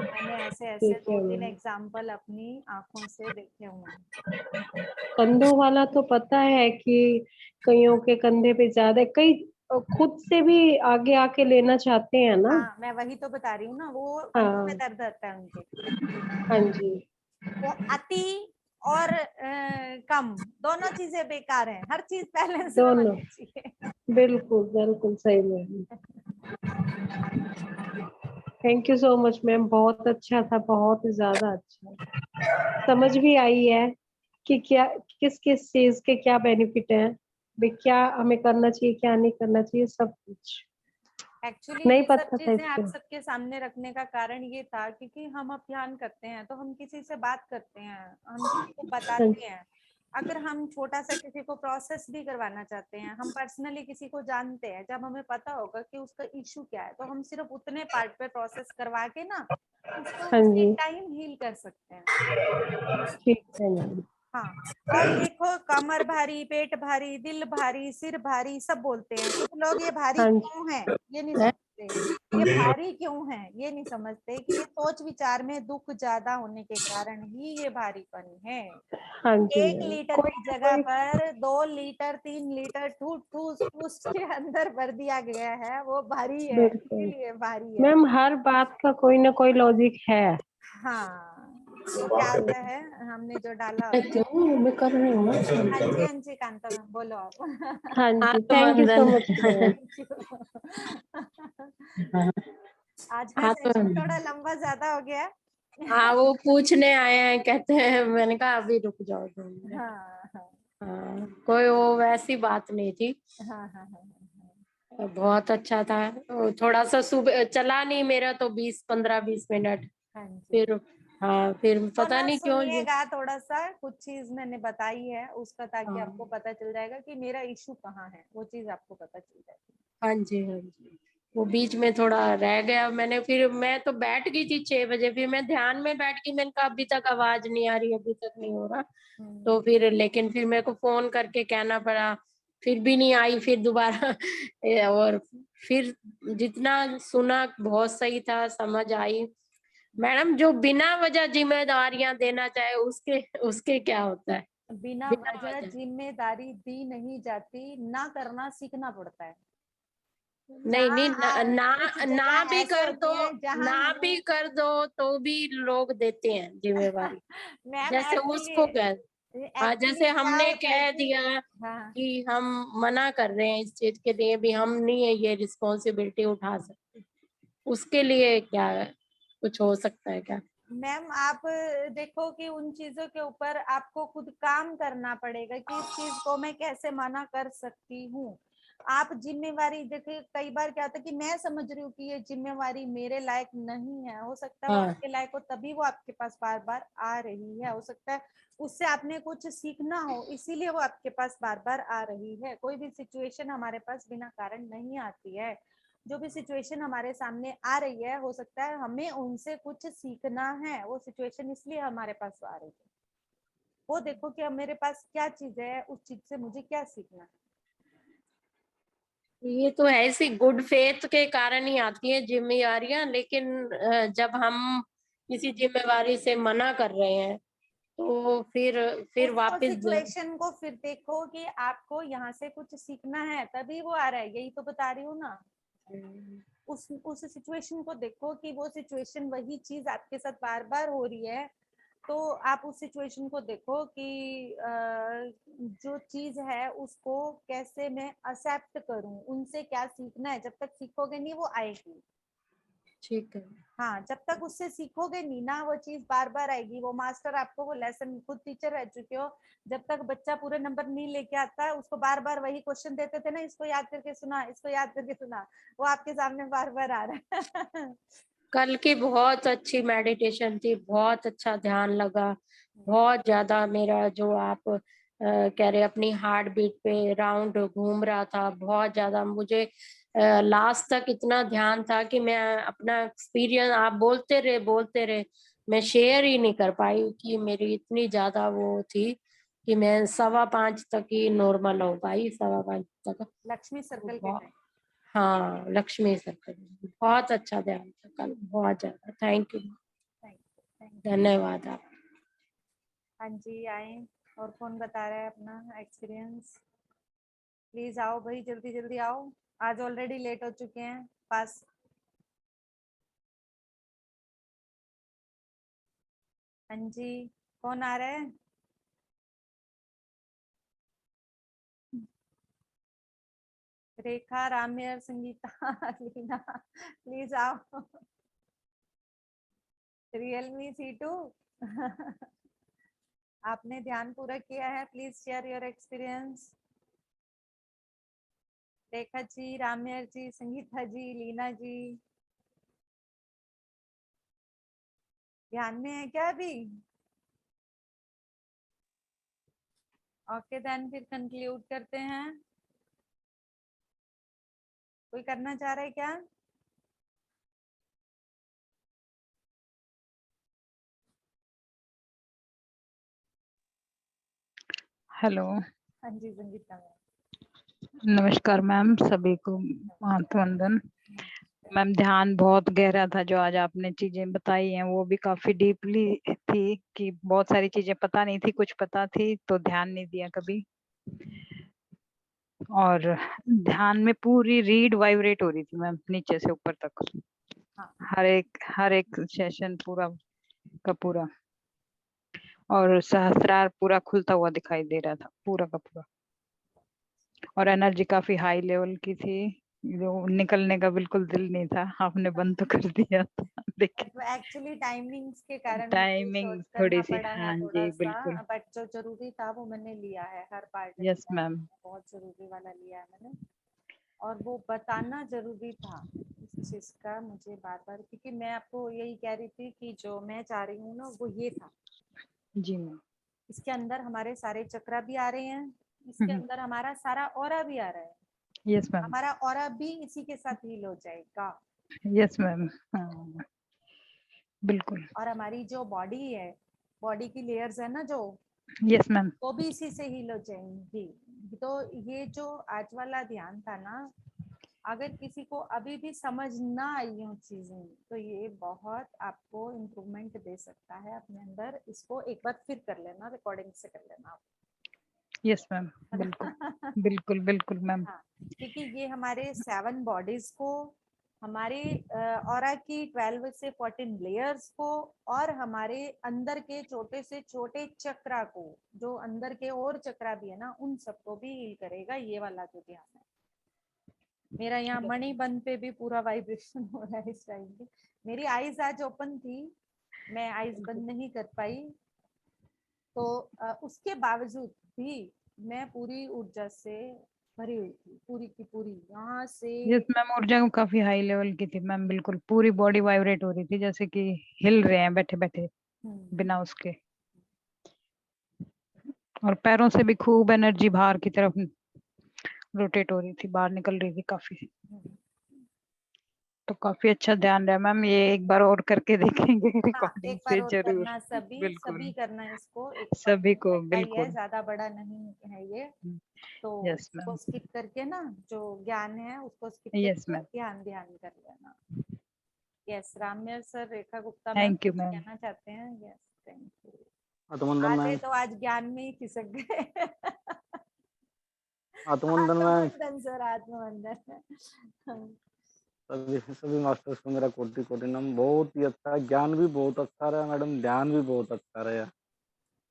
मैंने ऐसे ऐसे ठीक है 2-3 मैम। एग्जाम्पल अपनी आंखों से देखे हुए हैं। कंधों वाला तो पता है कि कईयों के कंधे पे ज्यादा, कई खुद से भी आगे आके लेना चाहते हैं ना। हाँ, मैं वही तो बता रही हूँ ना, वो कंधों में हाँ। दर्द रहता है उनके। हाँ जी। वो अति और कम दोनों चीजें बेकार हैं, हर चीज बैलेंस में दोनों, होनी चाहिए। बिल्कुल बिल्कुल सही ma'am. Thank you so much ma'am, बहुत अच्छा था, बहुत ही ज्यादा अच्छा। समझ भी आई है कि क्या, किस किस चीज के क्या बेनिफिट है, भी क्या हमें करना चाहिए, क्या नहीं करना चाहिए, सब कुछ एक्चुअली नहीं ये सब पता था चीजें इसके। आप सबके सामने रखने का कारण ये था क्योंकि हम अब ध्यान करते हैं तो हम किसी से बात करते हैं, हम किसी को हाँ बताते हैं। अगर हम छोटा सा किसी को प्रोसेस भी करवाना चाहते हैं, हम पर्सनली किसी को जानते हैं, जब हमें पता होगा कि उसका इशू क्या है, तो हम सिर्फ उतने पार्ट पे प्रोसेस करवा के ना उसको हाँ उसी जी। टाइम हील कर सकते हैं। ठीक है मैम। हाँ, और देखो कमर भारी, पेट भारी, दिल भारी, सिर भारी, सब बोलते हैं। कुछ लोग ये भारी हाँ क्यों है ये नहीं समझते, ये भारी क्यों है ये नहीं समझते कि ये सोच विचार में दुख ज्यादा होने के कारण ही ये भारीपन है। हाँ जी 1 मैम। लीटर कोई की ना जगह कोई। पर 2 लीटर 3 लीटर ठूस ठूस ठूस के अंदर भर दिया गया है, वो भारी है, बिल्कुल इसीलिए भारी है। मैम, हर बात का कोई ना कोई लॉजिक है। हाँ, तो क्या आता है, हमने जो डाला होता है। क्यों मैं कर रही हूँ हाँ जी, ना। हाँ जी, कांता मैम बोलो आप। हाँ जी, thank you so much ma'am. Thank you. आज का सेशन थोड़ा लंबा ज्यादा हो गया। हाँ, वो पूछने आए हैं, कहते हैं, मैंने कहा अभी रुक जाओ 2 मिनट। हाँ हाँ हाँ, कोई वो वैसी बात नहीं थी। हाँ हाँ हाँ। बहुत अच्छा था। वो थोड़ा सा सुबह चला नहीं मेरा तो 20-15-20 मिनट, हाँ जी, फिर हाँ, फिर तो पता ना नहीं क्यों सुनिएगा थोड़ा सा, कुछ चीज मैंने बताई है उसका, ताकि हाँ। आपको पता चल जाएगा कि मेरा इशू कहाँ है, वो चीज आपको पता चल जाएगी। हाँ जी, हाँ जी, वो बीच में थोड़ा रह गया। मैंने फिर मैं तो बैठ गई थी 6 बजे, फिर मैं ध्यान में बैठ गई, मैंने कहा अभी तक आवाज नहीं आ रही, अभी तक नहीं हो रहा। तो फिर लेकिन फिर मेरे को फोन करके कहना पड़ा, फिर भी नहीं आई, फिर दोबारा और फिर जितना सुना बहुत सही था, समझ आई। मैडम, जो बिना वजह जिम्मेदारियां देना चाहे उसके उसके क्या होता है? बिना बिना वजह वजह जिम्मेदारी दी नहीं जाती, ना करना सीखना पड़ता है। नहीं नहीं, जहाँ कुछ ना जगह भी ऐसे कर दो, होती है जहाँ ना भी हमें कर दो तो भी लोग देते हैं जिम्मेवारी। मैम जैसे एक्चुअली उसको कह, हाँ, एक्चुअली जैसे क्या हमने होता है कह कि दिया हाँ, कि हम मना कर रहे हैं इस चीज के लिए, भी हम नहीं है ये रिस्पॉन्सिबिलिटी उठा सकते, उसके लिए क्या है? कुछ हो सकता है क्या? मैम आप देखो कि उन चीजों के ऊपर आपको खुद काम करना पड़ेगा कि इस चीज को मैं कैसे मना कर सकती हूँ। आप जिम्मेवारी देखिए, कई बार क्या होता है कि मैं समझ रही हूँ कि ये जिम्मेवारी मेरे लायक नहीं है, हो सकता है वो हाँ, आपके लायक हो, तभी वो आपके पास बार बार आ रही है। हो सकता है उससे आपने कुछ सीखना हो, इसीलिए वो आपके पास बार बार आ रही है। कोई भी सिचुएशन हमारे पास बिना कारण नहीं आती है। जो भी सिचुएशन हमारे सामने आ रही है, हो सकता है हमें उनसे कुछ सीखना है, वो सिचुएशन इसलिए हमारे पास आ रही है। वो देखो कि अब मेरे पास क्या चीज है, उस चीज से मुझे क्या सीखना है। ये तो ऐसी गुड फेथ के कारण ही आती है जिम्मेवारियां, लेकिन जब हम किसी जिम्मेवारी से मना कर रहे हैं तो फिर उसको वापस सिचुएशन को फिर देखो कि आपको यहाँ से कुछ सीखना है, तभी वो आ रहा है, यही तो बता रही हूँ ना। उस सिचुएशन को देखो कि वो सिचुएशन, वही चीज आपके साथ बार बार हो रही है, तो आप उस सिचुएशन को देखो कि जो चीज है उसको कैसे मैं एक्सेप्ट करूं, उनसे क्या सीखना है। जब तक सीखोगे नहीं वो आएगी। ठीक है। हाँ, जब तक उससे सीखोगे नहीं ना, वो चीज बार बार आएगी। वो मास्टर आपको वो लेसन, खुद टीचर रह चुके हो, जब तक बच्चा पूरे नंबर नहीं लेके आता है उसको बार बार वही क्वेश्चन देते थे ना, इसको याद करके सुना, इसको याद करके सुना, वो आपके सामने बार बार आ रहा है। कल की बहुत अच्छी मेडिटेशन थी, बहुत अच्छा ध्यान लगा, बहुत ज्यादा मेरा जो आप कह रहे अपनी हार्ट बीट पे राउंड घूम रहा था, बहुत ज्यादा मुझे लास्ट तक इतना ध्यान था कि मैं अपना एक्सपीरियंस आप बोलते रहे मैं शेयर ही नहीं कर पाई कि मेरी इतनी ज्यादा वो थी कि मैं 5:15 तक ही नॉर्मल हो पाई, 5:15 तक। लक्ष्मी सर्कल के बहुत- टाइम। हाँ, लक्ष्मी सर्कल बहुत अच्छा ध्यान था कल, बहुत ज्यादा। Thank you, thank you. धन्यवाद आप। हाँ जी, आए और कौन बता रहा है अपना एक्सपीरियंस? प्लीज आओ भाई, जल्दी जल्दी आओ, आज ऑलरेडी लेट हो चुके हैं। पास हाँ जी, कौन आ रहा है? रेखा, रामेर, संगीता, लीना, प्लीज आओ। रियलमी C2 आपने ध्यान पूरा किया है? Please share your experience. Rekha ji, Ramer ji, Sangeeta ji, Leena ji, ध्यान में है क्या अभी? ओके देन फिर कंक्लूड करते हैं। कोई करना चाह रहा है क्या? हेलो, हाँ जी संगीता मैम। नमस्कार मैम, सभी को हाथ वंदन। मैम ध्यान बहुत गहरा था, जो आज आपने चीजें बताई हैं वो भी काफी डीपली थी कि बहुत सारी चीजें पता नहीं थी, कुछ पता थी तो ध्यान नहीं दिया कभी। और ध्यान में पूरी रीड वाइब्रेट हो रही थी मैम, नीचे से ऊपर तक। हाँ। हर एक सेशन पूरा का पूरा, और सहस्रार पूरा खुलता हुआ दिखाई दे रहा था, पूरा का पूरा। और एनर्जी काफी हाई लेवल की थी, जो निकलने का बिल्कुल दिल नहीं था, आपने बंद तो कर दिया था। देखिए एक्चुअली टाइमिंग्स के कारण मुझे टाइमिंग शॉर्ट थोड़ी करना सी, पड़ा है हाँ थोड़ा जी सा, बिल्कुल। बट जो जरूरी था वो मैंने लिया है, हर पार्ट यस लिया है, मैम। बहुत जरूरी वाला लिया है मैंने। और वो बताना जरूरी था इस चीज का मुझे बार बार, क्योंकि मैं आपको यही कह रही थी कि जो मैं चाह रही हूँ ना वो ये था। जी मैम। इसके अंदर हमारे सारे चक्रा भी आ रहे हैं, इसके अंदर हमारा सारा ऑरा भी आ रहा है, यस मैम। हमारा ऑरा भी इसी के साथ हील हो जाएगा। यस मैम, बिल्कुल। और हमारी जो बॉडी है, बॉडी की लेयर्स है ना जो, यस मैम। वो भी इसी से हील हो जाएंगी। तो ये जो आज वाला ध्यान था ना, अगर किसी को अभी भी समझ ना आई हो चीजें, तो ये बहुत आपको इम्प्रूवमेंट दे सकता है अपने अंदर। इसको एक बार फिर कर लेना, रिकॉर्डिंग से कर लेना। यस मैम, बिल्कुल बिल्कुल बिल्कुल मैम। हाँ, क्योंकि ये हमारे 7 बॉडीज को, हमारे ऑरा की 12 से 14 लेयर्स को, और हमारे अंदर के छोटे से छोटे चक्रा को, जो अंदर के और चक्रा भी है ना, उन सबको भी हील करेगा ये वाला जो ध्यान है। मेरा यहाँ मणिबंध पे भी पूरा वाइब्रेशन हो रहा है इस टाइम पे। मेरी आईज आज ओपन थी, मैं आईज बंद नहीं कर पाई, तो उसके बावजूद भी मैं पूरी ऊर्जा से भरी हुई थी, पूरी की पूरी यहाँ से। यस मैम, ऊर्जा काफी हाई लेवल की थी मैम, बिल्कुल पूरी बॉडी वाइब्रेट हो रही थी, जैसे कि हिल रहे हैं बैठे बैठे बिना उसके। और पैरों से भी खूब एनर्जी बाहर की तरफ रोटेट हो रही थी, बाहर निकल रही थी काफी। तो काफी अच्छा ध्यान रहा मैम, ये एक बार और करके देखेंगे हाँ, रिकॉर्डिंग एक बार से और जरूर। करना, सभी बिल्कुल करना है इसको, एक सभी को, घंटा ही है, बिल्कुल। ज्यादा बड़ा नहीं है ये। तो यस उसको मैम। स्किप करके ना, जो ज्ञान है उसको स्किप यस करके मैम। ध्यान ध्यान कर लेना। Yes, Ramyar sir, Rekha Gupta ma'am thank you कुछ मैम। कहना चाहते हैं? Yes, thank you. आत्मवंदन आधे मैम। तो आज ज्ञान में ही खिसक गए। आत्मवंदन मैम। आत्मवंदन सर, आत्मवंदन। सभी सभी मास्टर्स को मेरा कोटि कोटि नमन। बहुत ही अच्छा, ज्ञान भी बहुत अच्छा रहा मैडम, ध्यान भी बहुत अच्छा रहा।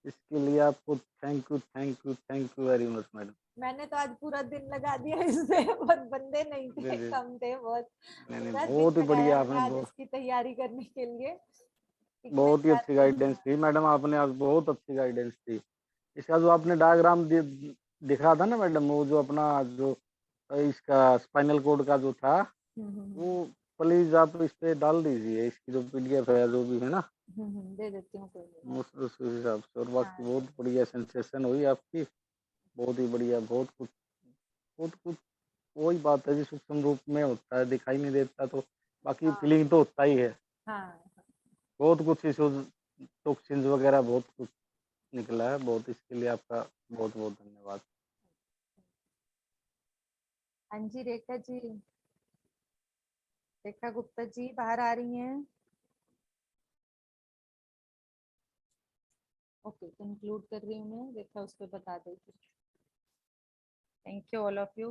इसके लिए आपको thank you thank you thank you very much madam. मैंने तो आज पूरा दिन लगा दिया इसमें, बहुत बंदे नहीं थे, जी, जी। कम थे बहुत। नहीं पूरा दिन बहुत ही लगाया बढ़िया, मैंने आपने आज बहुत इसकी तैयारी करने के लिए, क्योंकि मैं बहुत ही अच्छी चाहती हूँ। गाइडेंस थी मैडम, आपने आज बहुत अच्छी गाइडेंस थी। इसका जो आपने डायग्राम दिखा था ना मैडम, वो जो अपना जो इसका स्पाइनल कोड का जो था, वो प्लीज आप इस पे डाल दीजिए, इसकी जो पीडीएफ है जो भी है ना, दे देती हूँ, कोई नहीं। उस हिसाब से। और बाकी हाँ। बहुत बढ़िया सेंसेशन हुई आपकी, बहुत ही बढ़िया, बहुत कुछ वही बात है जी, सूक्ष्म रूप में होता है, दिखाई नहीं देता, तो बाकी हाँ। फीलिंग तो होता ही है। हाँ। बहुत कुछ इश्यूज, टॉक्सिन्स वगैरह बहुत कुछ निकला है, बहुत, इसके लिए आपका बहुत बहुत धन्यवाद। हाँ जी, रेखा जी, रेखा गुप्ता जी बाहर आ रही हैं? ओके, कंक्लूड कर रही हूँ मैं, रेखा उस पर बता देगी। Thank you all of you.